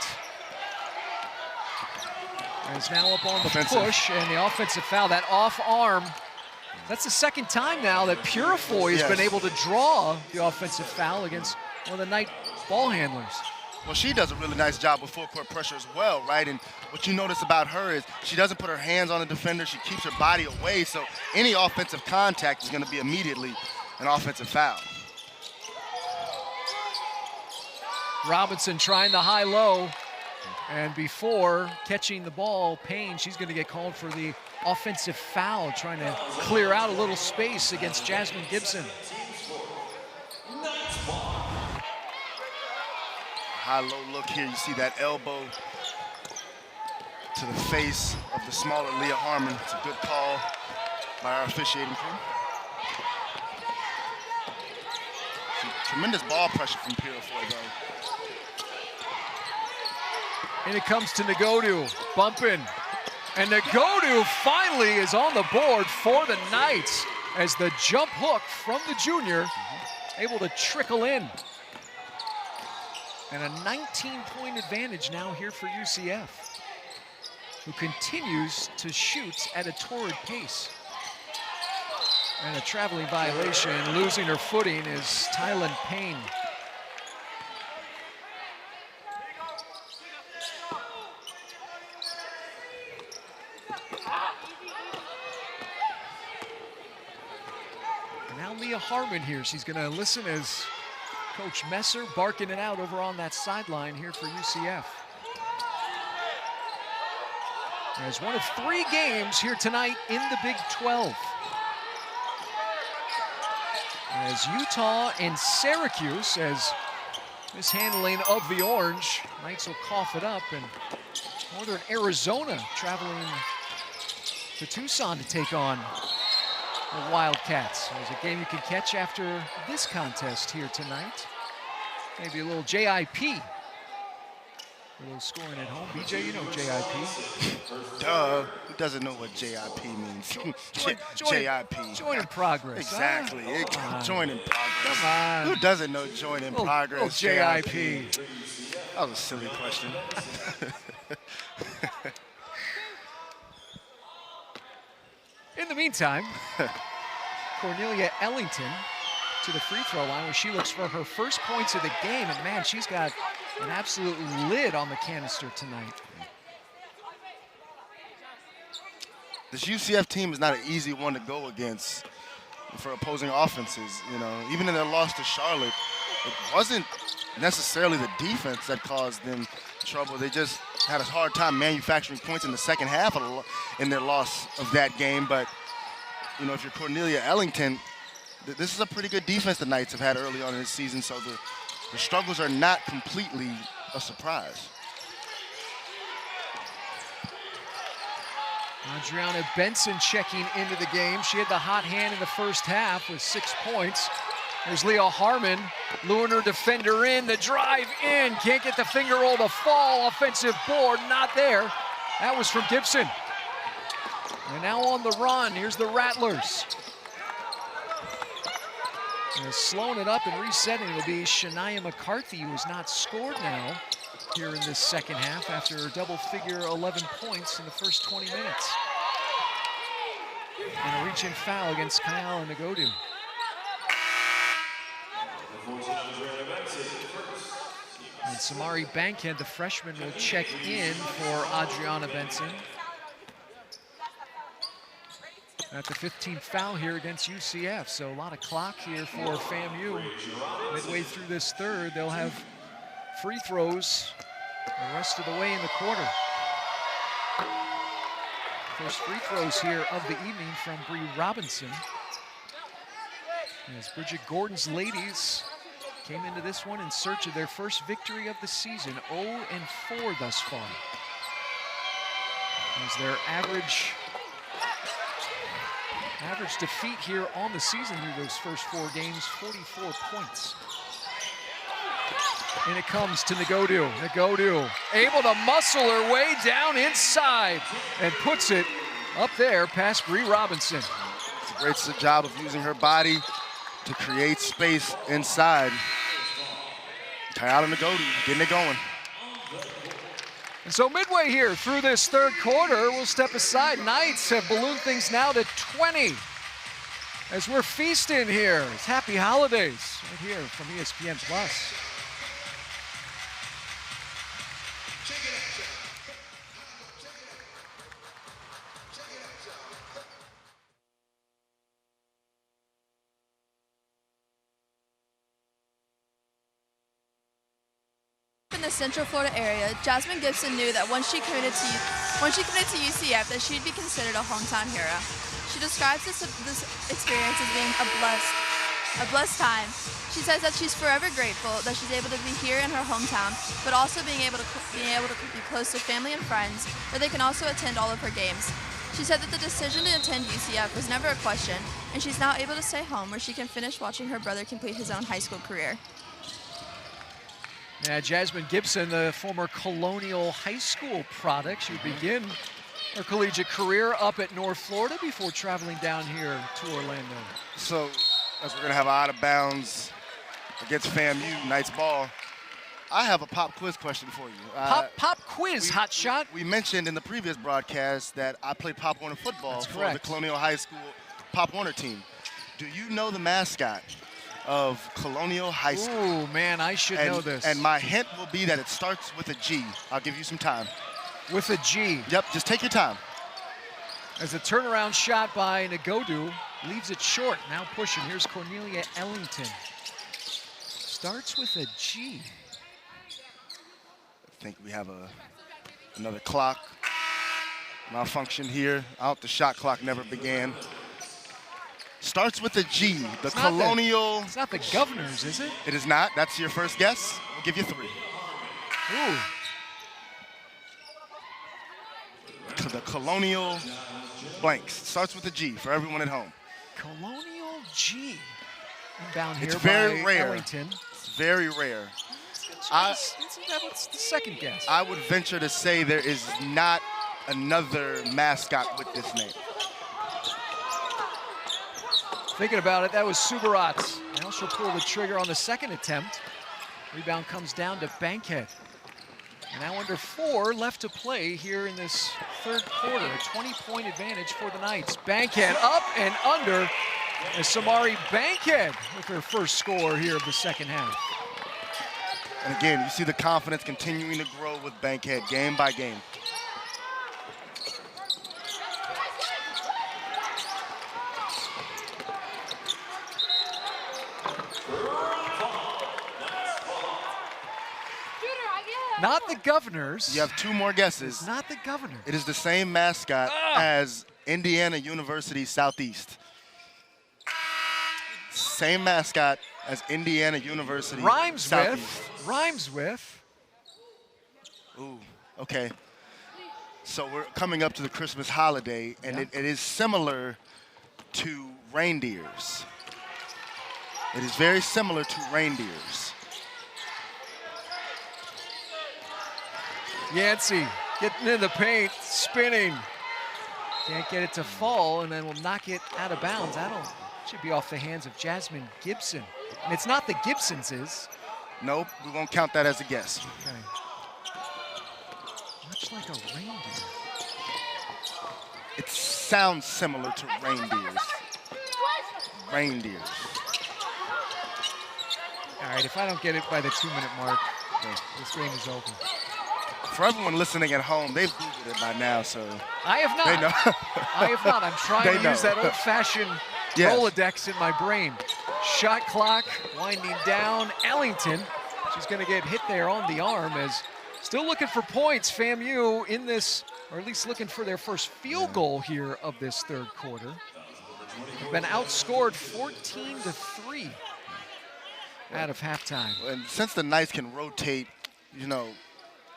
And is now up on the push, and the offensive foul, that off arm. That's the 2nd time now that Purifoy has been able to draw the offensive foul against one of the Knight ball handlers. Well, she does a really nice job with full court pressure as well, right? And what you notice about her is she doesn't put her hands on the defender. She keeps her body away, so any offensive contact is going to be immediately an offensive foul. Robinson trying the high-low, and before catching the ball, Payne, she's going to get called for the offensive foul, trying to clear out a little space against Jasmine Gibson. High-low look here. You see that elbow to the face of the smaller Leah Harmon. It's a good call by our officiating crew. Tremendous ball pressure from Purifoy, though. And it comes to Ngodu, bumping. And Ngodu finally is on the board for the Knights as the jump hook from the junior able to trickle in. And a 19-point advantage now here for UCF, who continues to shoot at a torrid pace. And a traveling violation, losing her footing is Tylen Payne. And now Leah Harmon here. She's going to listen as Coach Messer barking it out over on that sideline here for UCF. There's one of 3 games here tonight in the Big 12. As Utah and Syracuse, as mishandling of the orange, Knights will cough it up, and Northern Arizona traveling to Tucson to take on the Wildcats. There's a game you can catch after this contest here tonight. Maybe a little JIP. A little scoring at home. BJ, you know JIP. Duh. Who doesn't know what JIP means? JIP. Join in progress. Exactly. Join in progress. Come on. Who doesn't know join in progress? JIP. That was a silly question. In the meantime, Cornelia Ellington to the free throw line where she looks for her first points of the game. And man, she's got an absolute lid on the canister tonight. This UCF team is not an easy one to go against for opposing offenses. You know, even in their loss to Charlotte, it wasn't necessarily the defense that caused them trouble. They just had a hard time manufacturing points in the second half in their loss of that game. But, you know, if you're Cornelia Ellington, this is a pretty good defense the Knights have had early on in the season, so the struggles are not completely a surprise. Adriana Benson checking into the game. She had the hot hand in the first half with 6 points. There's Leah Harmon, luring her defender in, the drive in, can't get the finger roll to fall, offensive board, not there. That was from Gibson. And now on the run, here's the Rattlers. And slowing it up and resetting will be Shania McCarthy, who has not scored now here in this second half after her double-figure 11 points in the first 20 minutes. And a reach-in foul against Kayala Nagodu. And Samari Bankhead, the freshman, will check in for Adriana Benson. At the 15th foul here against UCF, so a lot of clock here for FAMU. Midway through this third, they'll have free throws the rest of the way in the quarter. First free throws here of the evening from Bree Robinson. As Bridget Gordon's ladies came into this one in search of their first victory of the season, 0-4 thus far. As their average defeat here on the season through those first 4 games, 44 points. And it comes to Nagodu. Nagodu able to muscle her way down inside and puts it up there past Bree Robinson. It's a great job of using her body to create space inside. Kayala Nagodu getting it going. And so midway here through this third quarter, we'll step aside. Knights have ballooned things now to 20 as we're feasting here. It's happy holidays right here from ESPN Plus. In the Central Florida area, Jasmine Gibson knew that once she committed to UCF, that she'd be considered a hometown hero. She describes this experience as being a blessed time. She says that she's forever grateful that she's able to be here in her hometown, but also being able to be close to family and friends, where they can also attend all of her games. She said that the decision to attend UCF was never a question, and she's now able to stay home where she can finish watching her brother complete his own high school career. Yeah, Jasmine Gibson, the former Colonial High School product. She would begin her collegiate career up at North Florida before traveling down here to Orlando. So, as we're going to have out of bounds against FAMU, Knights ball, I have a pop quiz question for you. Pop quiz, hot shot. We mentioned in the previous broadcast that I played Pop Warner football for the Colonial High School Pop Warner team. Do you know the mascot of Colonial High School? Ooh, man, I should know this. And my hint will be that it starts with a G. I'll give you some time. With a G. Yep, just take your time. As a turnaround shot by Nagodu leaves it short. Now pushing. Here's Cornelia Ellington. Starts with a G. I think we have another clock malfunction here. Out, the shot clock never began. Starts with a G. The Colonial. It's not the Governors, is it? It is not. That's your first guess. We'll give you 3. Ooh. The Colonial Blanks. Starts with a G for everyone at home. Colonial G. Inbound here It's very by rare. Ellington. It's very rare. What's the second guess? I would venture to say there is not another mascot with this name. Thinking about it, that was Subarat. Now she'll pull the trigger on the second attempt. Rebound comes down to Bankhead. And now under 4 left to play here in this third quarter. A 20-point advantage for the Knights. Bankhead up and under. As Samari Bankhead with her first score here of the second half. And again, you see the confidence continuing to grow with Bankhead game by game. Not the Governors. You have 2 more guesses. It's not the Governors. It is the same mascot as Indiana University Southeast. Same mascot as Indiana University Southeast. Rhymes with. Ooh, okay. So we're coming up to the Christmas holiday, and it is similar to reindeers. It is very similar to reindeers. Yancey getting in the paint, spinning. Can't get it to fall, and then will knock it out of bounds. Should be off the hands of Jasmine Gibson. And it's not the Gibsonses. Nope, we won't count that as a guess. Okay. Much like a reindeer. It sounds similar to reindeers. Reindeers. All right, if I don't get it by the 2-minute mark, this game is over. For everyone listening at home, they've Googled it by now, so. I have not. They know. I have not. I'm trying to use that old-fashioned Rolodex in my brain. Shot clock winding down. Ellington, she's going to get hit there on the arm as still looking for points. FAMU in this, or at least looking for their first field goal here of this third quarter. They've been outscored 14-3 out of halftime. And since the Knights can rotate,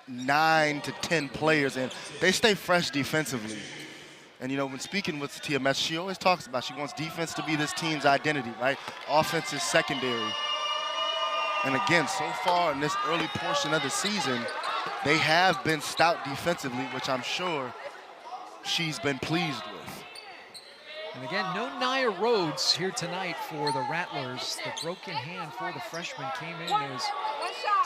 9 to 10 players, and they stay fresh defensively. And, when speaking with TMS, she always talks about she wants defense to be this team's identity, right? Offense is secondary. And again, so far in this early portion of the season, they have been stout defensively, which I'm sure she's been pleased with. And again, no Nia Rhodes here tonight for the Rattlers. The broken hand for the freshman came in as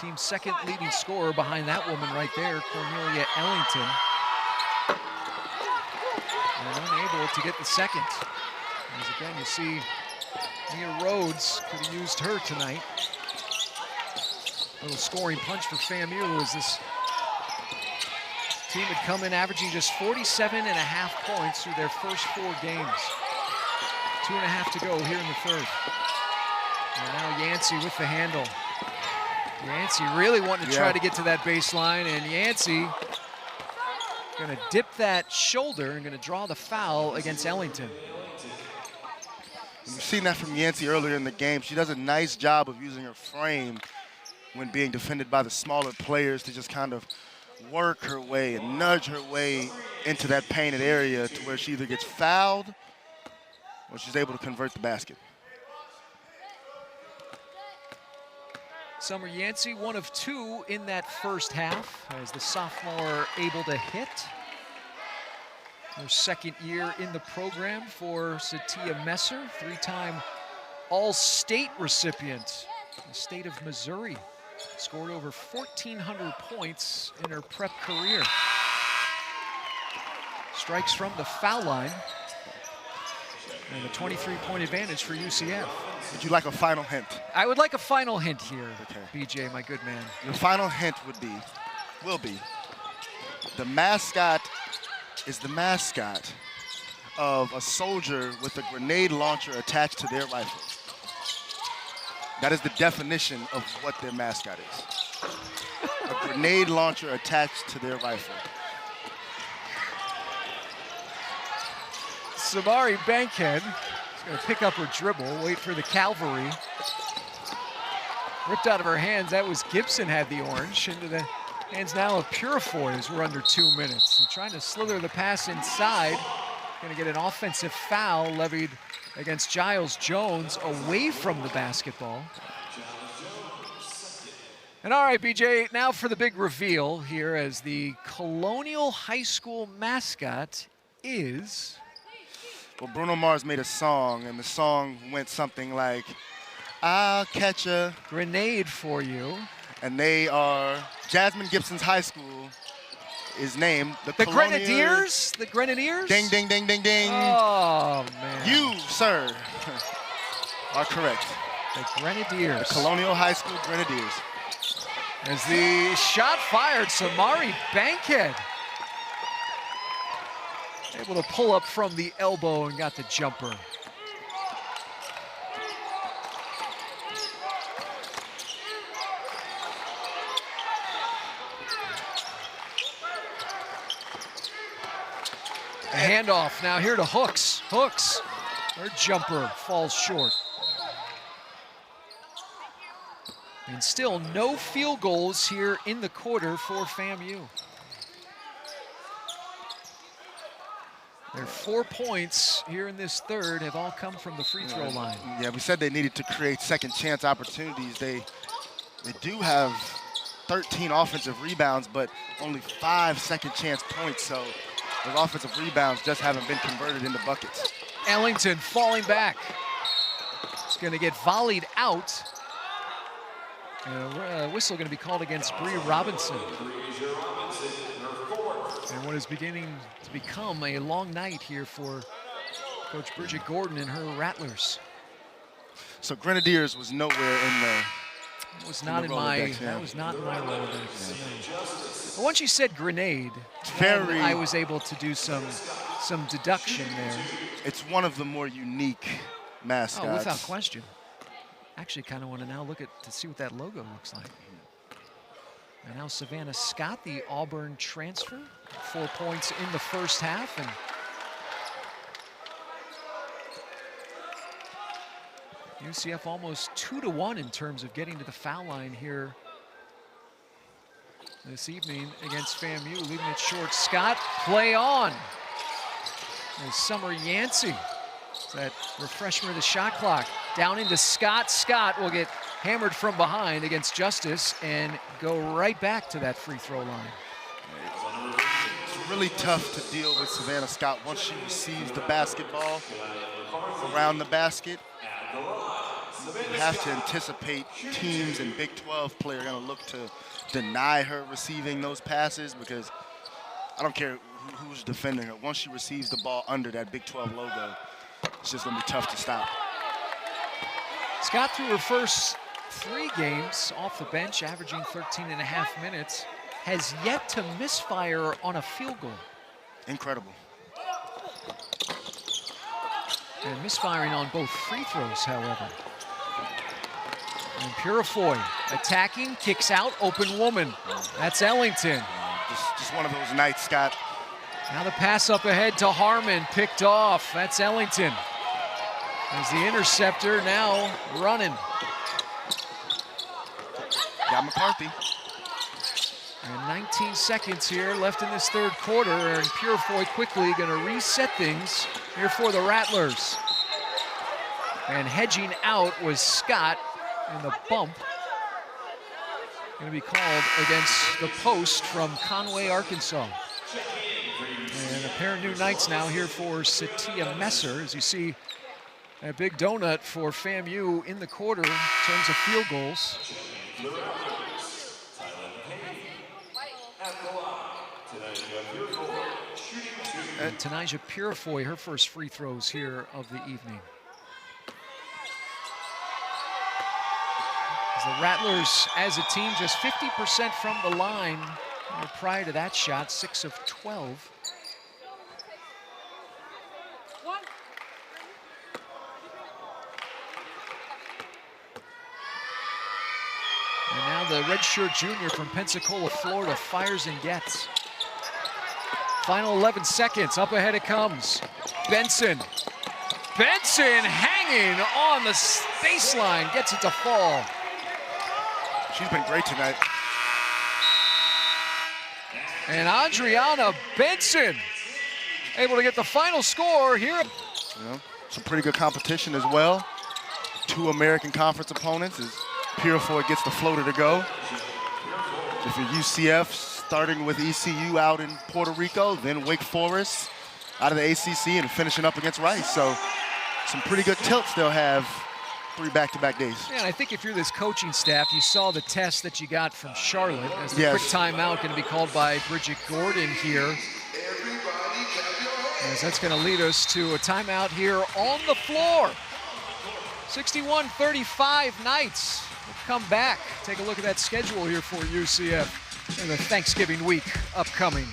team's second leading scorer behind that woman right there, Cornelia Ellington. And unable to get the second. As again, you see Nia Rhodes could have used her tonight. A little scoring punch for FAMU as this team had come in averaging just 47.5 points through their first 4 games. 2.5 to go here in the third. And now Yancey with the handle. Yancey really wanting to try to get to that baseline, and Yancey going to dip that shoulder and going to draw the foul against Ellington. You've seen that from Yancey earlier in the game. She does a nice job of using her frame when being defended by the smaller players to just kind of work her way and nudge her way into that painted area to where she either gets fouled or she's able to convert the basket. Summer Yancey, 1 of 2 in that first half, as the sophomore able to hit. Her second year in the program for Satia Messer, 3-time All-State recipient, the state of Missouri. Scored over 1,400 points in her prep career. Strikes from the foul line. And a 23-point advantage for UCF. Would you like a final hint? I would like a final hint here, BJ, my good man. Your final hint will be, the mascot is the mascot of a soldier with a grenade launcher attached to their rifle. That is the definition of what their mascot is. A grenade launcher attached to their rifle. Samari Bankhead is going to pick up her dribble, wait for the cavalry. Ripped out of her hands. That was Gibson had the orange. Into the hands now of Purifoy as we're under 2 minutes. And trying to slither the pass inside. Going to get an offensive foul levied against Giles Jones away from the basketball. And all right, BJ, now for the big reveal here as the Colonial High School mascot is... Well, Bruno Mars made a song, and the song went something like, I'll catch a grenade for you. And they are, Jasmine Gibson's high school is named the Grenadiers? The Grenadiers? Ding, ding, ding, ding, ding. Oh, man. You, sir, are correct. The Grenadiers. The Colonial High School Grenadiers. As the shot fired, Samari Bankhead able to pull up from the elbow and got the jumper. A handoff now here to Hooks. Hooks, her jumper falls short. And still no field goals here in the quarter for FAMU. Their 4 points here in this third have all come from the free throw line. Yeah, we said they needed to create second chance opportunities. They do have 13 offensive rebounds, but only 5 second chance points. So those offensive rebounds just haven't been converted into buckets. Ellington falling back. It's going to get volleyed out. Whistle going to be called against Bree Robinson. And what is beginning to become a long night here for Coach Bridget Gordon and her Rattlers. So Grenadiers was nowhere in the. That was not in my. That was not in my Rolodex. No. But once you said grenade, I was able to do some deduction there. It's one of the more unique mascots. Oh, without question. Actually, kind of want to now look to see what that logo looks like. And now Savannah Scott, the Auburn transfer, 4 points in the first half, and UCF almost 2-1 in terms of getting to the foul line here this evening against FAMU, leaving it short. Scott, play on. There's Summer Yancey. That refreshment of the shot clock. Down into Scott. Scott will get hammered from behind against Justice and go right back to that free throw line. It's really tough to deal with Savannah Scott once she receives the basketball around the basket. You have to anticipate teams and Big 12 play are going to look to deny her receiving those passes, because I don't care who's defending her. Once she receives the ball under that Big 12 logo, it's just going to be tough to stop. Scott, through her first 3 games off the bench, averaging 13.5 minutes, has yet to misfire on a field goal. Incredible. And misfiring on both free throws, however. And Purifoy attacking, kicks out, open woman. That's Ellington. Just one of those nights, Scott. Now the pass up ahead to Harmon, picked off. That's Ellington. As the interceptor now running. Got McCarthy. And 19 seconds here left in this third quarter, and Purifoy quickly going to reset things here for the Rattlers. And hedging out was Scott, and the bump going to be called against the post from Conway, Arkansas. And a pair of new Knights now here for Satia Messer, as you see a big donut for FAMU in the quarter in terms of field goals. Tanija Purifoy, her first free throws here of the evening. As the Rattlers, as a team, just 50% from the line. Prior to that shot, 6 of 12. And now the redshirt junior from Pensacola, Florida, fires and gets. Final 11 seconds, up ahead it comes. Benson. Benson hanging on the baseline, gets it to fall. She's been great tonight. And Adriana Benson able to get the final score here. You know, some pretty good competition as well. 2 American Conference opponents as Purifoy gets the floater to go. If you're UCF, starting with ECU out in Puerto Rico, then Wake Forest out of the ACC and finishing up against Rice. So some pretty good tilts they'll have 3 back-to-back days. Yeah, and I think if you're this coaching staff, you saw the test that you got from Charlotte as the Yes. quick timeout going to be called by Bridget Gordon here. As that's going to lead us to a timeout here on the floor. 61-35 Knights. We'll come back, take a look at that schedule here for UCF and the Thanksgiving week upcoming.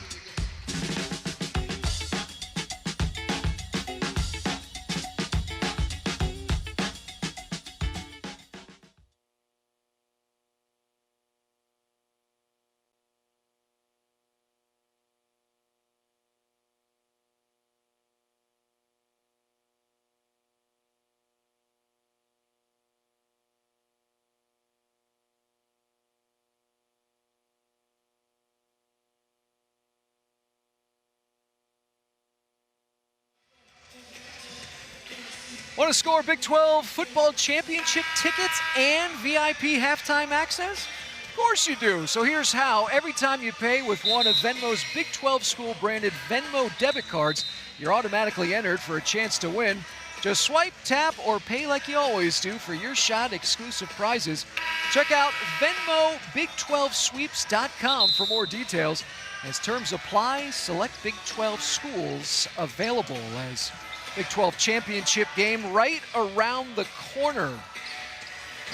Want to score Big 12 football championship tickets and VIP halftime access? Of course you do. So here's how. Every time you pay with one of Venmo's Big 12 school branded Venmo debit cards, you're automatically entered for a chance to win. Just swipe, tap, or pay like you always do for your shot exclusive prizes. Check out VenmoBig12Sweeps.com for more details. As terms apply, select Big 12 schools available as Big 12 championship game right around the corner.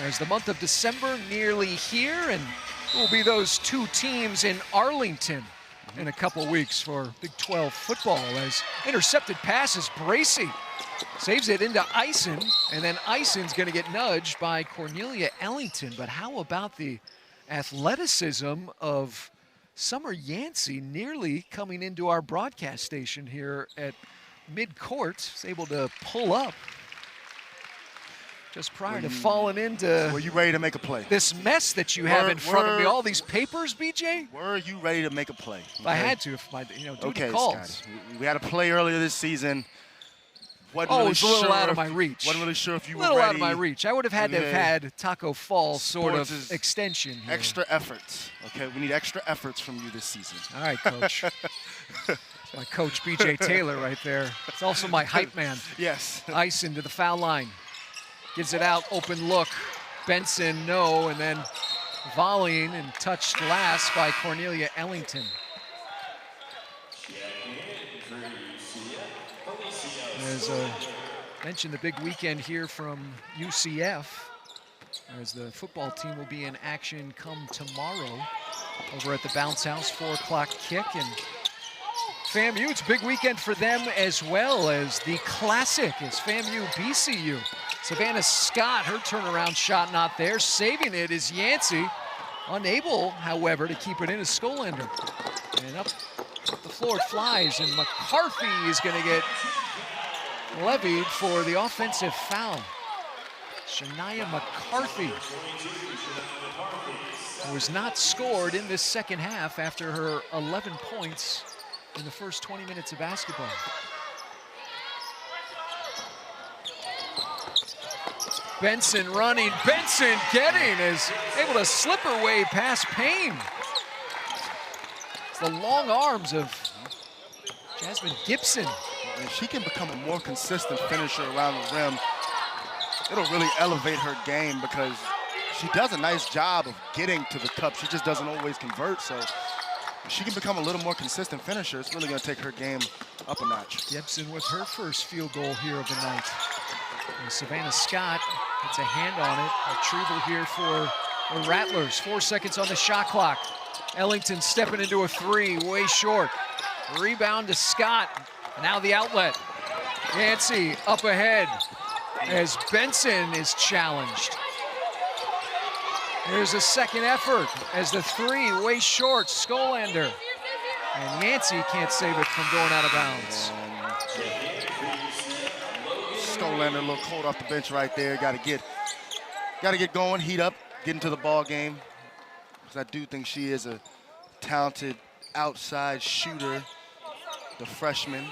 As the month of December nearly here, and it will be those 2 teams in Arlington in a couple weeks for Big 12 football. As intercepted passes, Bracey saves it into Eisen, and then Eisen's going to get nudged by Cornelia Ellington. But how about the athleticism of Summer Yancey nearly coming into our broadcast station here at mid-court, is able to pull up just prior to falling into. Were you ready to make a play? This mess that you have in front of me, all these papers, BJ? Were you ready to make a play? If I had to, if my, due to calls. Scotty. We had a play earlier this season. It was a little out of my reach. Wasn't really sure if you were ready. A little out of my ready. reach. I would have had to have had Taco Fall sort of extension here. Extra efforts. Okay, we need extra efforts from you this season. All right, Coach. My coach, BJ Taylor, right there. It's also my hype man. Yes. Ice into the foul line. Gives it out, open look. Benson, no, and then volleying and touched last by Cornelia Ellington. As mentioned, the big weekend here from UCF, as the football team will be in action come tomorrow over at the Bounce House, 4 o'clock kick. And FAMU, it's a big weekend for them as well, as the classic is FAMU BCU. Savannah Scott, her turnaround shot not there. Saving it is Yancey. Unable, however, to keep it in as Skolander. And up the floor it flies, and McCarthy is going to get levied for the offensive foul. Shania McCarthy, who was not scored in this second half after her 11 points in the first 20 minutes of basketball. Benson running, Benson getting, is able to slip her way past Payne. It's the long arms of Jasmine Gibson. If she can become a more consistent finisher around the rim, it'll really elevate her game, because she does a nice job of getting to the cup. She just doesn't always convert, so if she can become a little more consistent finisher, it's really going to take her game up a notch. Gibson with her first field goal here of the night. And Savannah Scott gets a hand on it. Retrieval here for the Rattlers. 4 seconds on the shot clock. Ellington stepping into a 3, way short. Rebound to Scott. Now the outlet. Yancey up ahead as Benson is challenged. Here's a second effort as the 3, way short, Skolander. And Yancey can't save it from going out of bounds. Skolander a little cold off the bench right there. Got to get going, heat up, get into the ball game. Because I do think she is a talented outside shooter. the freshman.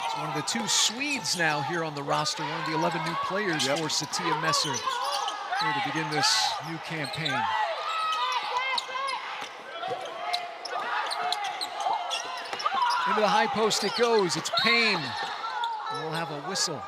It's one of the 2 Swedes now here on the roster, one of the 11 new players for Satia Messer here to begin this new campaign. Into the high post it goes. It's Payne. We'll have a whistle.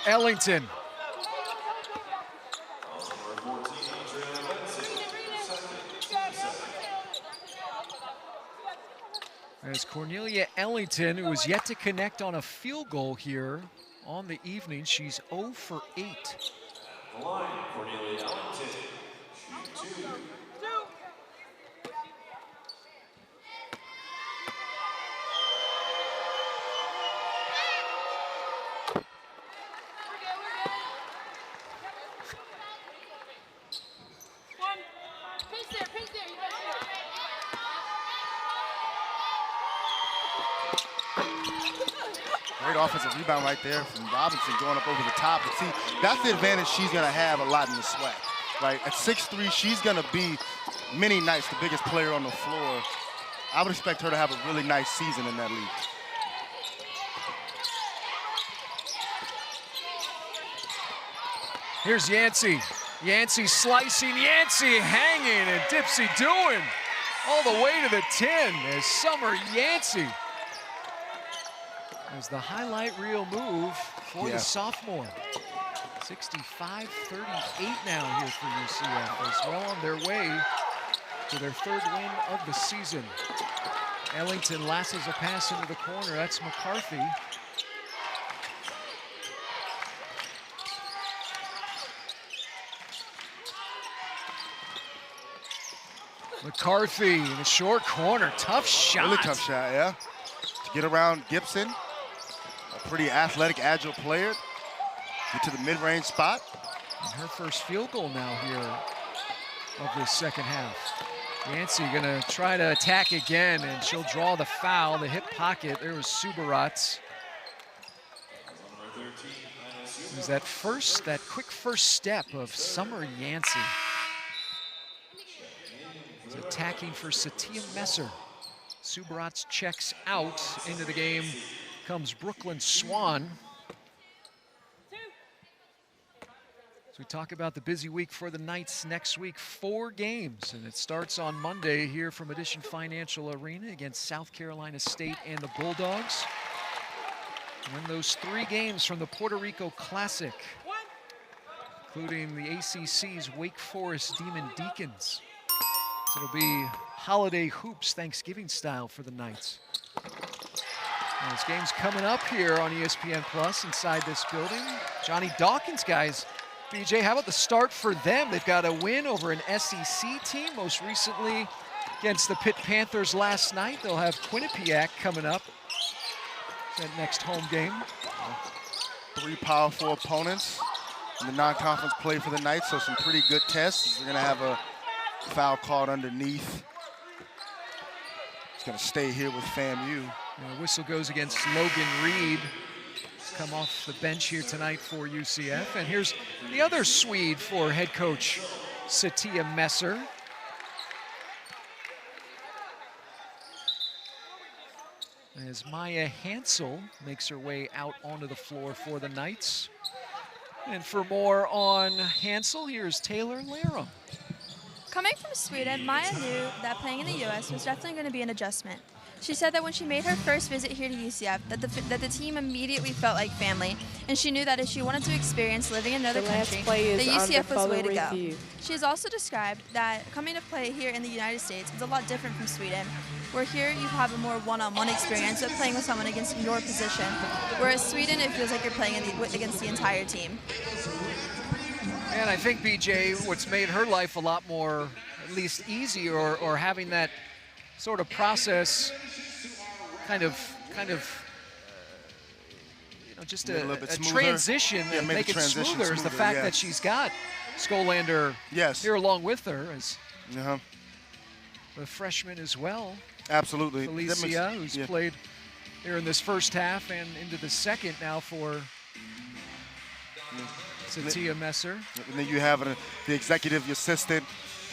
Ellington. As Cornelia Ellington, who is yet to connect on a field goal here on the evening, she's 0 for 8. The line, Cornelia Ellington, shoot 2. Great offensive rebound right there from Robinson going up over the top. But see, that's the advantage she's going to have a lot in the SWAC, right? At 6'3", she's going to be many nights the biggest player on the floor. I would expect her to have a really nice season in that league. Here's Yancey. Yancey slicing, Yancey hanging, and Dipsy doing all the way to the 10 as Summer Yancey as the highlight reel move for the sophomore. 65-38 now here for UCF, as well on their way to their 3rd win of the season. Ellington lasses a pass into the corner. That's McCarthy. McCarthy in the short corner. Tough shot. Really tough shot, yeah. To get around Gibson. A pretty athletic, agile player. Get to the mid-range spot. And her first field goal now here of this second half. Yancey gonna try to attack again, and she'll draw the foul, the hip pocket. There was Subaratz. It was that quick first step of Summer Yancey. He's attacking for Satia Messer. Subaratz checks out. Into the game comes Brooklyn Swan. So we talk about the busy week for the Knights next week. 4 games, and it starts on Monday here from Edition Financial Arena against South Carolina State and the Bulldogs. And then those 3 games from the Puerto Rico Classic, including the ACC's Wake Forest Demon Deacons. So it'll be holiday hoops, Thanksgiving style for the Knights. And this game's coming up here on ESPN Plus inside this building. Johnny Dawkins guys, BJ, how about the start for them? They've got a win over an SEC team, most recently against the Pitt Panthers last night. They'll have Quinnipiac coming up. That next home game. 3 powerful opponents in the non-conference play for the Knights, so some pretty good tests. We're gonna have a foul called underneath. He's gonna stay here with FAMU. The whistle goes against Logan Reed. He's come off the bench here tonight for UCF. And here's the other Swede for head coach Satia Messer. As Maya Hansel makes her way out onto the floor for the Knights. And for more on Hansel, here's Taylor Larum. Coming from Sweden, Maya knew that playing in the U.S. was definitely going to be an adjustment. She said that when she made her first visit here to UCF, that the team immediately felt like family, and she knew that if she wanted to experience living in another country, that UCF was the way to go. She has also described that coming to play here in the United States is a lot different from Sweden, where here you have a more one-on-one experience of playing with someone against your position, whereas Sweden, it feels like you're playing against the entire team. And I think, BJ, what's made her life a lot more, at least easy, or having that sort of process kind of just Made it a a little bit smoother. transition Yeah, and made make the it transition smoother is the smoother, fact yeah. that she's got Skolander Yes. here along with her as Uh-huh. the freshman as well. Absolutely. Felicia, who's yeah. played here in this first half and into the second now for Satia Messer. And then you have the executive assistant,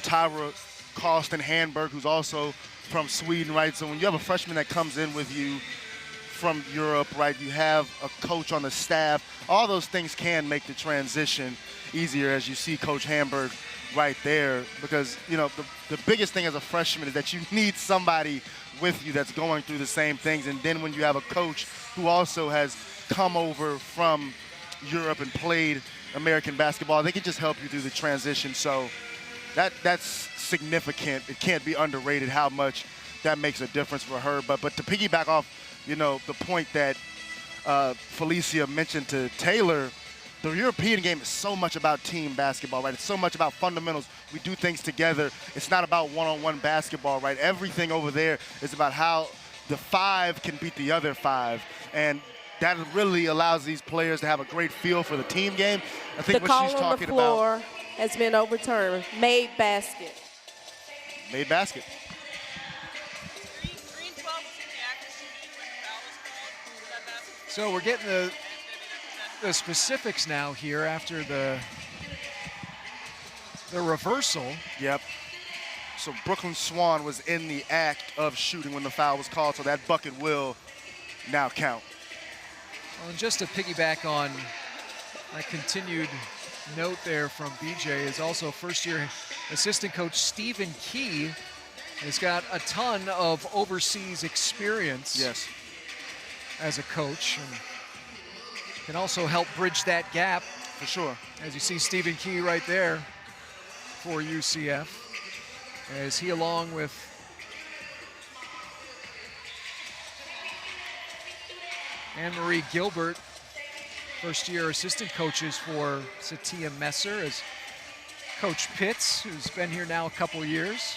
Tyra Carlston Handberg, who's also from Sweden, right? So when you have a freshman that comes in with you from Europe, right, you have a coach on the staff, all those things can make the transition easier, as you see Coach Handberg right there, because, you know, the biggest thing as a freshman is that you need somebody with you that's going through the same things. And then when you have a coach who also has come over from Europe and played American basketball, they can just help you through the transition. So that's significant. It can't be underrated how much that makes a difference for her. But to piggyback off, you know, the point that Felicia mentioned to Taylor, the European game is so much about team basketball, right? It's so much about fundamentals. We do things together. It's not about one-on-one basketball, right? Everything over there is about how the five can beat the other five. And that really allows these players to have a great feel for the team game. I think The what she's call on the talking about. floor has been overturned. Made basket. Made basket. Green 12 was in the active shooting when the foul was called for that basket. So we're getting the specifics now here after the reversal. Yep. So Brooklyn Swan was in the act of shooting when the foul was called, so that bucket will now count. Well, and just to piggyback on a continued note there from BJ is also first-year assistant coach Stephen Key has got a ton of overseas experience. Yes. As a coach, and can also help bridge that gap. For sure. As you see Stephen Key right there for UCF, as he along with Anne-Marie Gilbert, first-year assistant coaches for Satia Messer, as Coach Pitts, who's been here now a couple years.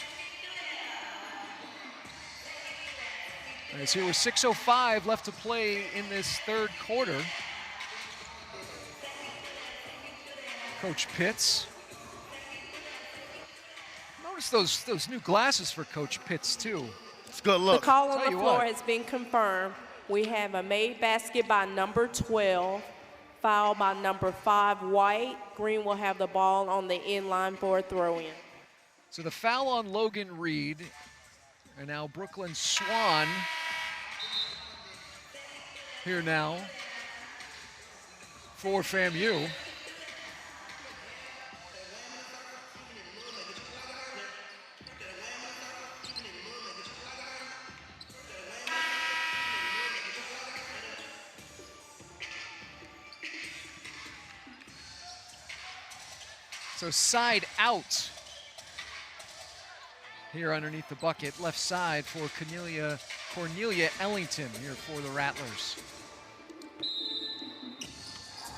As here with 6:05 left to play in this third quarter. Coach Pitts. Notice those new glasses for Coach Pitts too. It's a good The look. call on Tell the you floor what. has been confirmed. We have a made basket by number 12, foul by number 5, White. Green will have the ball on the end line for a throw-in. So the foul on Logan Reed, and now Brooklyn Swan here now for FAMU. So side out here underneath the bucket, left side for Cornelia Ellington here for the Rattlers.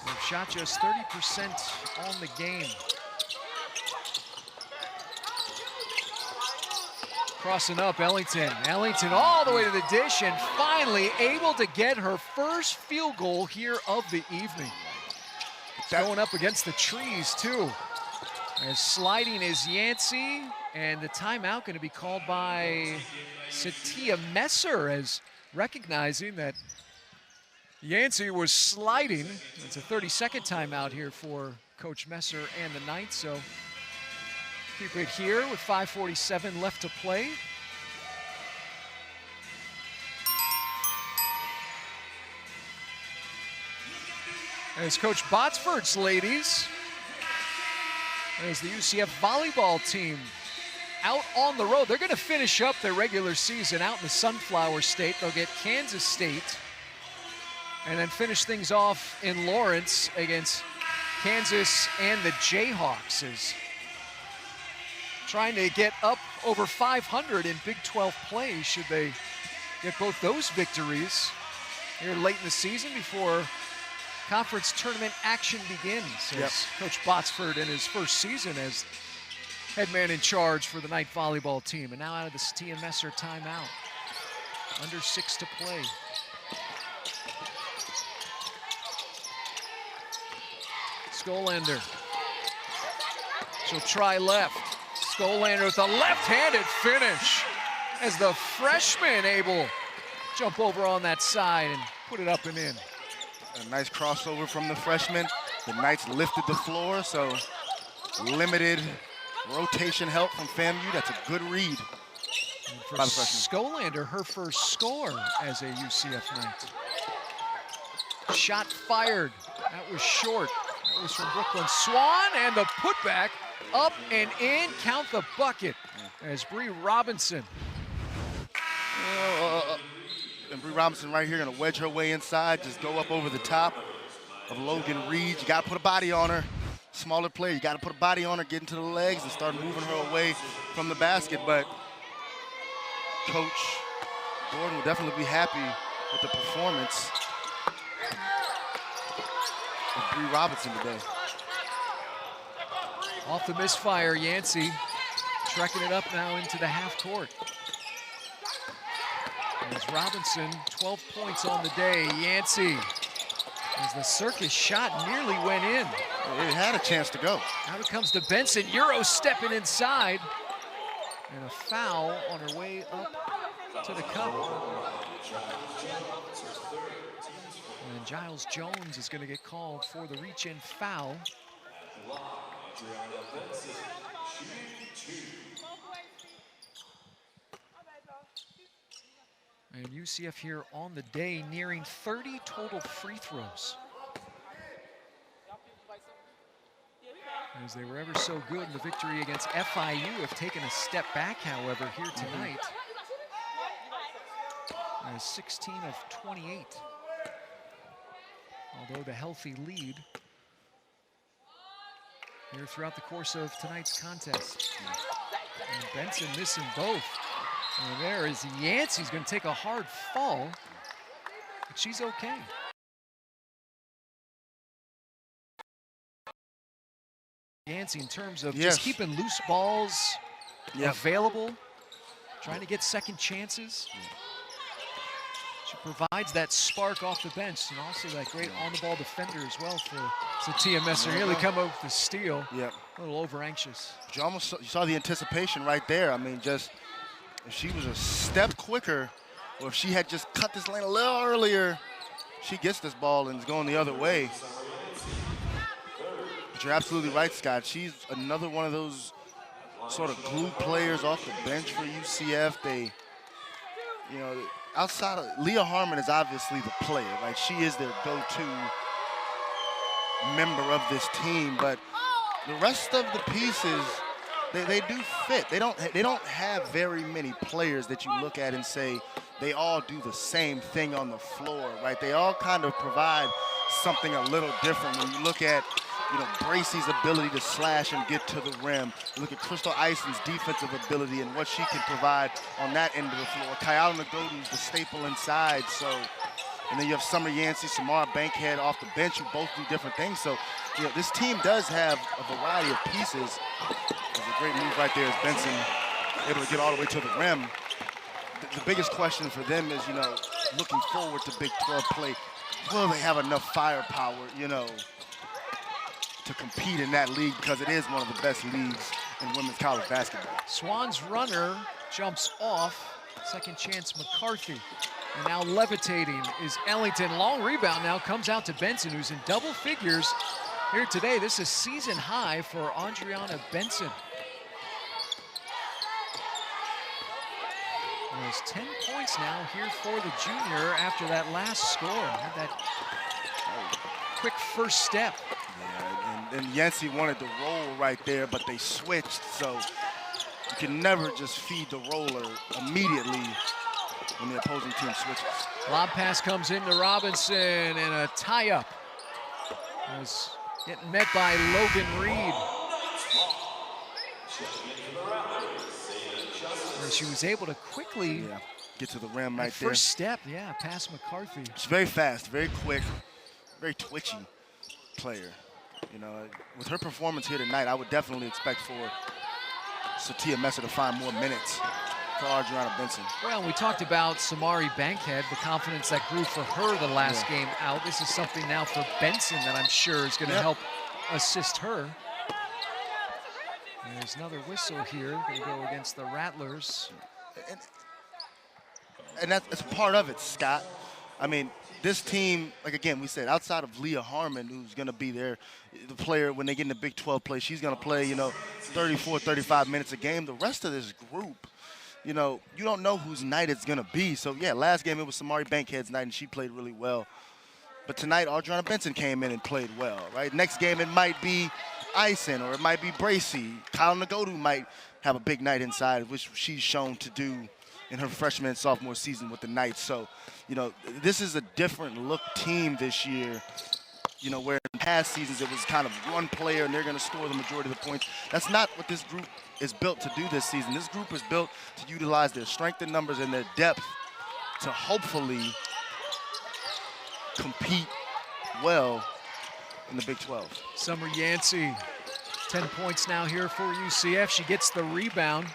They've shot just 30% on the game. Crossing up Ellington. Ellington all the way to the dish and finally able to get her first field goal here of the evening. Going up against the trees too. As sliding is Yancey, and the timeout going to be called by Satia Messer, as recognizing that Yancey was sliding. It's a 30-second timeout here for Coach Messer and the Knights, so keep it here with 5:47 left to play. As Coach Botsford's ladies, as the UCF volleyball team out on the road. They're going to finish up their regular season out in the Sunflower State. They'll get Kansas State and then finish things off in Lawrence against Kansas and the Jayhawks. Is trying to get up over 500 in Big 12 play. Should they get both those victories here late in the season before conference tournament action begins. Yep. As Coach Botsford in his first season as head man in charge for the Knight volleyball team. And now out of the Satia Messer timeout. Under 6 to play. Skolander. She'll try left. Skolander with a left-handed finish as the freshman able to jump over on that side and put it up and in. A nice crossover from the freshman. The Knights lifted the floor, so limited rotation help from FAMU. That's a good read For by the freshman. Skolander, her first score as a UCF Knight. Shot fired. That was short. That was from Brooklyn Swan, and the putback up and in. Count the bucket as Bree Robinson. And Bree Robinson right here gonna wedge her way inside, just go up over the top of Logan Reed. You gotta put a body on her. Smaller player, you gotta put a body on her, get into the legs, and start moving her away from the basket. But Coach Gordon will definitely be happy with the performance of Bree Robinson today. Off the misfire, Yancey trekking it up now into the half court. As Robinson, 12 points on the day. Yancey, as the circus shot nearly went in. It had a chance to go. Now it comes to Benson, Euro stepping inside. And a foul on her way up to the cup. And Giles Jones is going to get called for the reach-in foul. And UCF here on the day nearing 30 total free throws. As they were ever so good in the victory against FIU, have taken a step back, however, here tonight. As 16 of 28. Although the healthy lead here throughout the course of tonight's contest. And Benson missing both. And there is Yancey's going to take a hard fall, but she's okay. Yancey in terms of just keeping loose balls available, trying to get second chances. She provides that spark off the bench and also that great on-the-ball defender as well for Satia Messer. Nearly come up with the steal. Yep. A little over-anxious. You saw the anticipation right there. I mean, just if she was a step quicker, or if she had just cut this lane a little earlier, she gets this ball and is going the other way. But you're absolutely right, Scott. She's another one of those sort of glue players off the bench for UCF. They, you know, outside of Leah Harmon is obviously the player, right? She is their go-to member of this team, but the rest of the pieces, they do fit. They don't have very many players that you look at and say they all do the same thing on the floor, right? They all kind of provide something a little different. When you look at, you know, Bracey's ability to slash and get to the rim. You look at Crystal Ison's defensive ability and what she can provide on that end of the floor. Kayala Nagodu's the staple inside. So, and then you have Summer Yancey, Samara Bankhead off the bench who both do different things. So, you know, this team does have a variety of pieces. There's a great move right there as Benson able to get all the way to the rim. The biggest question for them is, you know, looking forward to Big 12 play, will they have enough firepower, you know, to compete in that league, because it is one of the best leagues in women's college basketball. Swan's runner jumps off. Second chance McCarthy. And now levitating is Ellington. Long rebound now comes out to Benson, who's in double figures here today. This is season high for Andriana Benson. There's 10 points now here for the junior after that last score. Had that quick first step. Yeah, and Yancey wanted the roll right there, but they switched, so you can never just feed the roller immediately when the opposing team switches. Lob pass comes into Robinson and a tie-up. Was getting met by Logan Reed. And she was able to quickly get to the rim right there. First step, past McCarthy. She's very fast, very quick, very twitchy player. You know, with her performance here tonight, I would definitely expect for Satia Messer to find more minutes for Adriana Benson. Well, we talked about Samari Bankhead, the confidence that grew for her the last game out. This is something now for Benson that I'm sure is going to help assist her. And there's another whistle here. Going to go against the Rattlers. And that's part of it, Scott. I mean, this team, like again, we said, outside of Leah Harmon, who's going to be there, the player, when they get in the Big 12 play, she's going to play, 34, 35 minutes a game. The rest of this group, you don't know whose night it's going to be. So, yeah, last game it was Samari Bankhead's night, and she played really well. But tonight, Audrina Benson came in and played well, right? Next game, it might be Ison or it might be Bracy. Kyle Nagodu might have a big night inside, which she's shown to do in her freshman and sophomore season with the Knights. So, this is a different look team this year, where in past seasons it was kind of one player and they're going to score the majority of the points. That's not what this group is built to do this season. This group is built to utilize their strength in numbers and their depth to hopefully compete well in the Big 12. Summer Yancey, 10 points now here for UCF. She gets the rebound.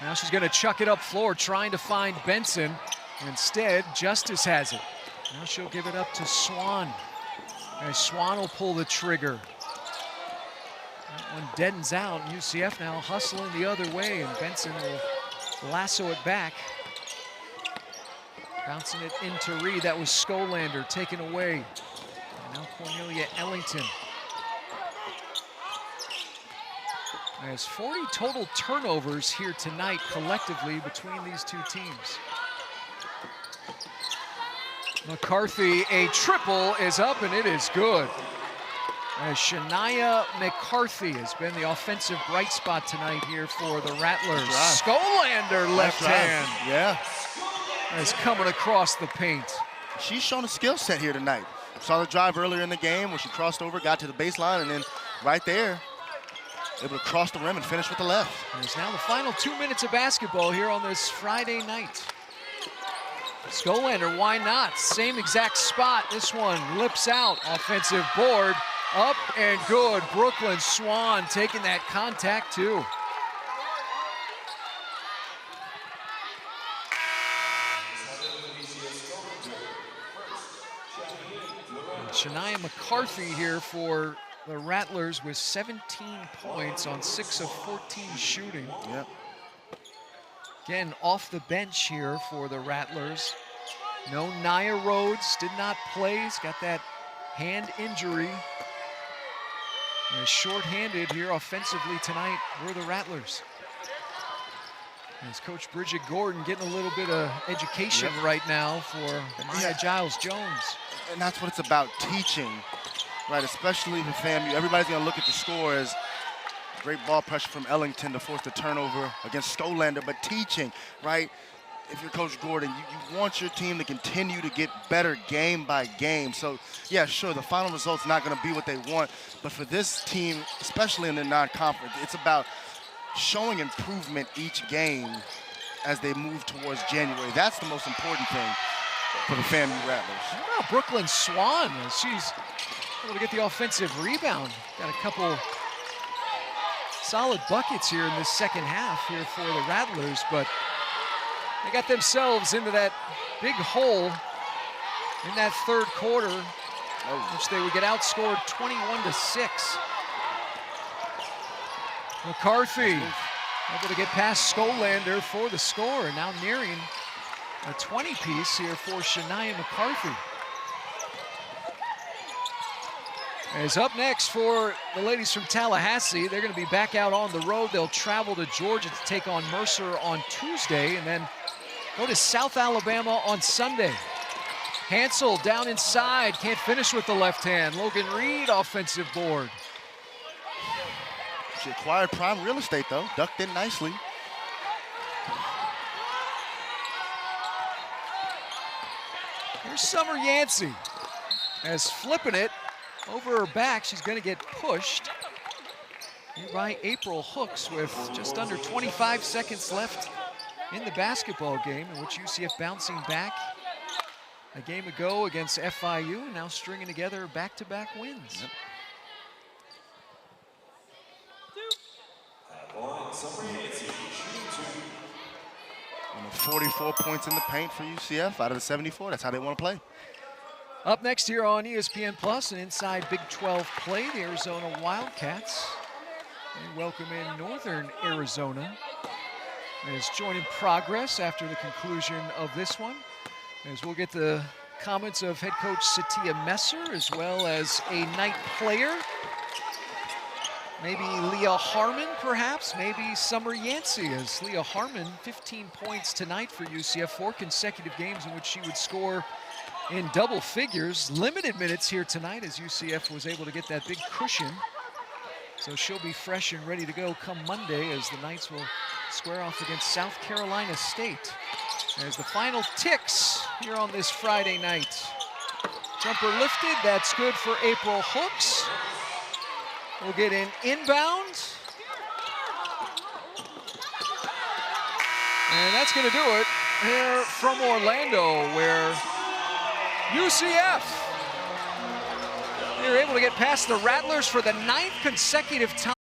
Now she's going to chuck it up floor, trying to find Benson. Instead, Justice has it. Now she'll give it up to Swan. And Swan will pull the trigger. That one deadens out. UCF now hustling the other way, and Benson will lasso it back. Bouncing it into Reed. That was Skolander taken away. And now Cornelia Ellington. There's 40 total turnovers here tonight collectively between these two teams. McCarthy, a triple is up, and it is good. As Shania McCarthy has been the offensive bright spot tonight here for the Rattlers. Skolander left hand. Yeah. Is coming across the paint. She's shown a skill set here tonight. Saw the drive earlier in the game where she crossed over, got to the baseline, and then right there, able to cross the rim and finish with the left. There's now the final 2 minutes of basketball here on this Friday night. Skolander, why not? Same exact spot. This one lips out. Offensive board, up and good. Brooklyn Swan taking that contact too. Shania McCarthy here for the Rattlers with 17 points on 6 of 14 shooting. Yep. Again, off the bench here for the Rattlers. No Nia Rhodes, did not play. He's got that hand injury. And short-handed here offensively tonight were the Rattlers. As Coach Bridget Gordon getting a little bit of education right now for Maya Giles-Jones. And that's what it's about, teaching, right? Especially with FAMU. Everybody's going to look at the score as great ball pressure from Ellington to force the turnover against Skolander, but teaching, right? If you're Coach Gordon, you want your team to continue to get better game by game. So, yeah, sure, the final result's not going to be what they want, but for this team, especially in the non-conference, it's about showing improvement each game as they move towards January. That's the most important thing for the FAMU Rattlers. How about Brooklyn Swan? She's able to get the offensive rebound. Got a couple solid buckets here in this second half here for the Rattlers, but they got themselves into that big hole in that third quarter, which they would get outscored 21-6. McCarthy able to get past Skolander for the score, and now nearing a 20-piece here for Shania McCarthy. Is up next for the ladies from Tallahassee. They're going to be back out on the road. They'll travel to Georgia to take on Mercer on Tuesday and then go to South Alabama on Sunday. Hansel down inside, can't finish with the left hand. Logan Reed, offensive board. She acquired prime real estate, though. Ducked in nicely. Here's Summer Yancey. As flipping it over her back, she's going to get pushed here by April Hooks with just under 25 seconds left in the basketball game, in which UCF bouncing back a game ago against FIU, and now stringing together back-to-back wins. Yep. And 44 points in the paint for UCF out of the 74. That's how they want to play. Up next here on ESPN Plus and inside Big 12 play, the Arizona Wildcats. They welcome in Northern Arizona as joint in progress after the conclusion of this one. As we'll get the comments of head coach Satia Messer as well as a Knight player. Maybe Leah Harmon, perhaps, maybe Summer Yancey, as Leah Harmon, 15 points tonight for UCF, 4 consecutive games in which she would score in double figures. Limited minutes here tonight as UCF was able to get that big cushion. So she'll be fresh and ready to go come Monday as the Knights will square off against South Carolina State. As the final ticks here on this Friday night. Jumper lifted, that's good for April Hooks. We'll get an inbound. And that's gonna do it here from Orlando, where UCF, they were able to get past the Rattlers for the 9th consecutive time.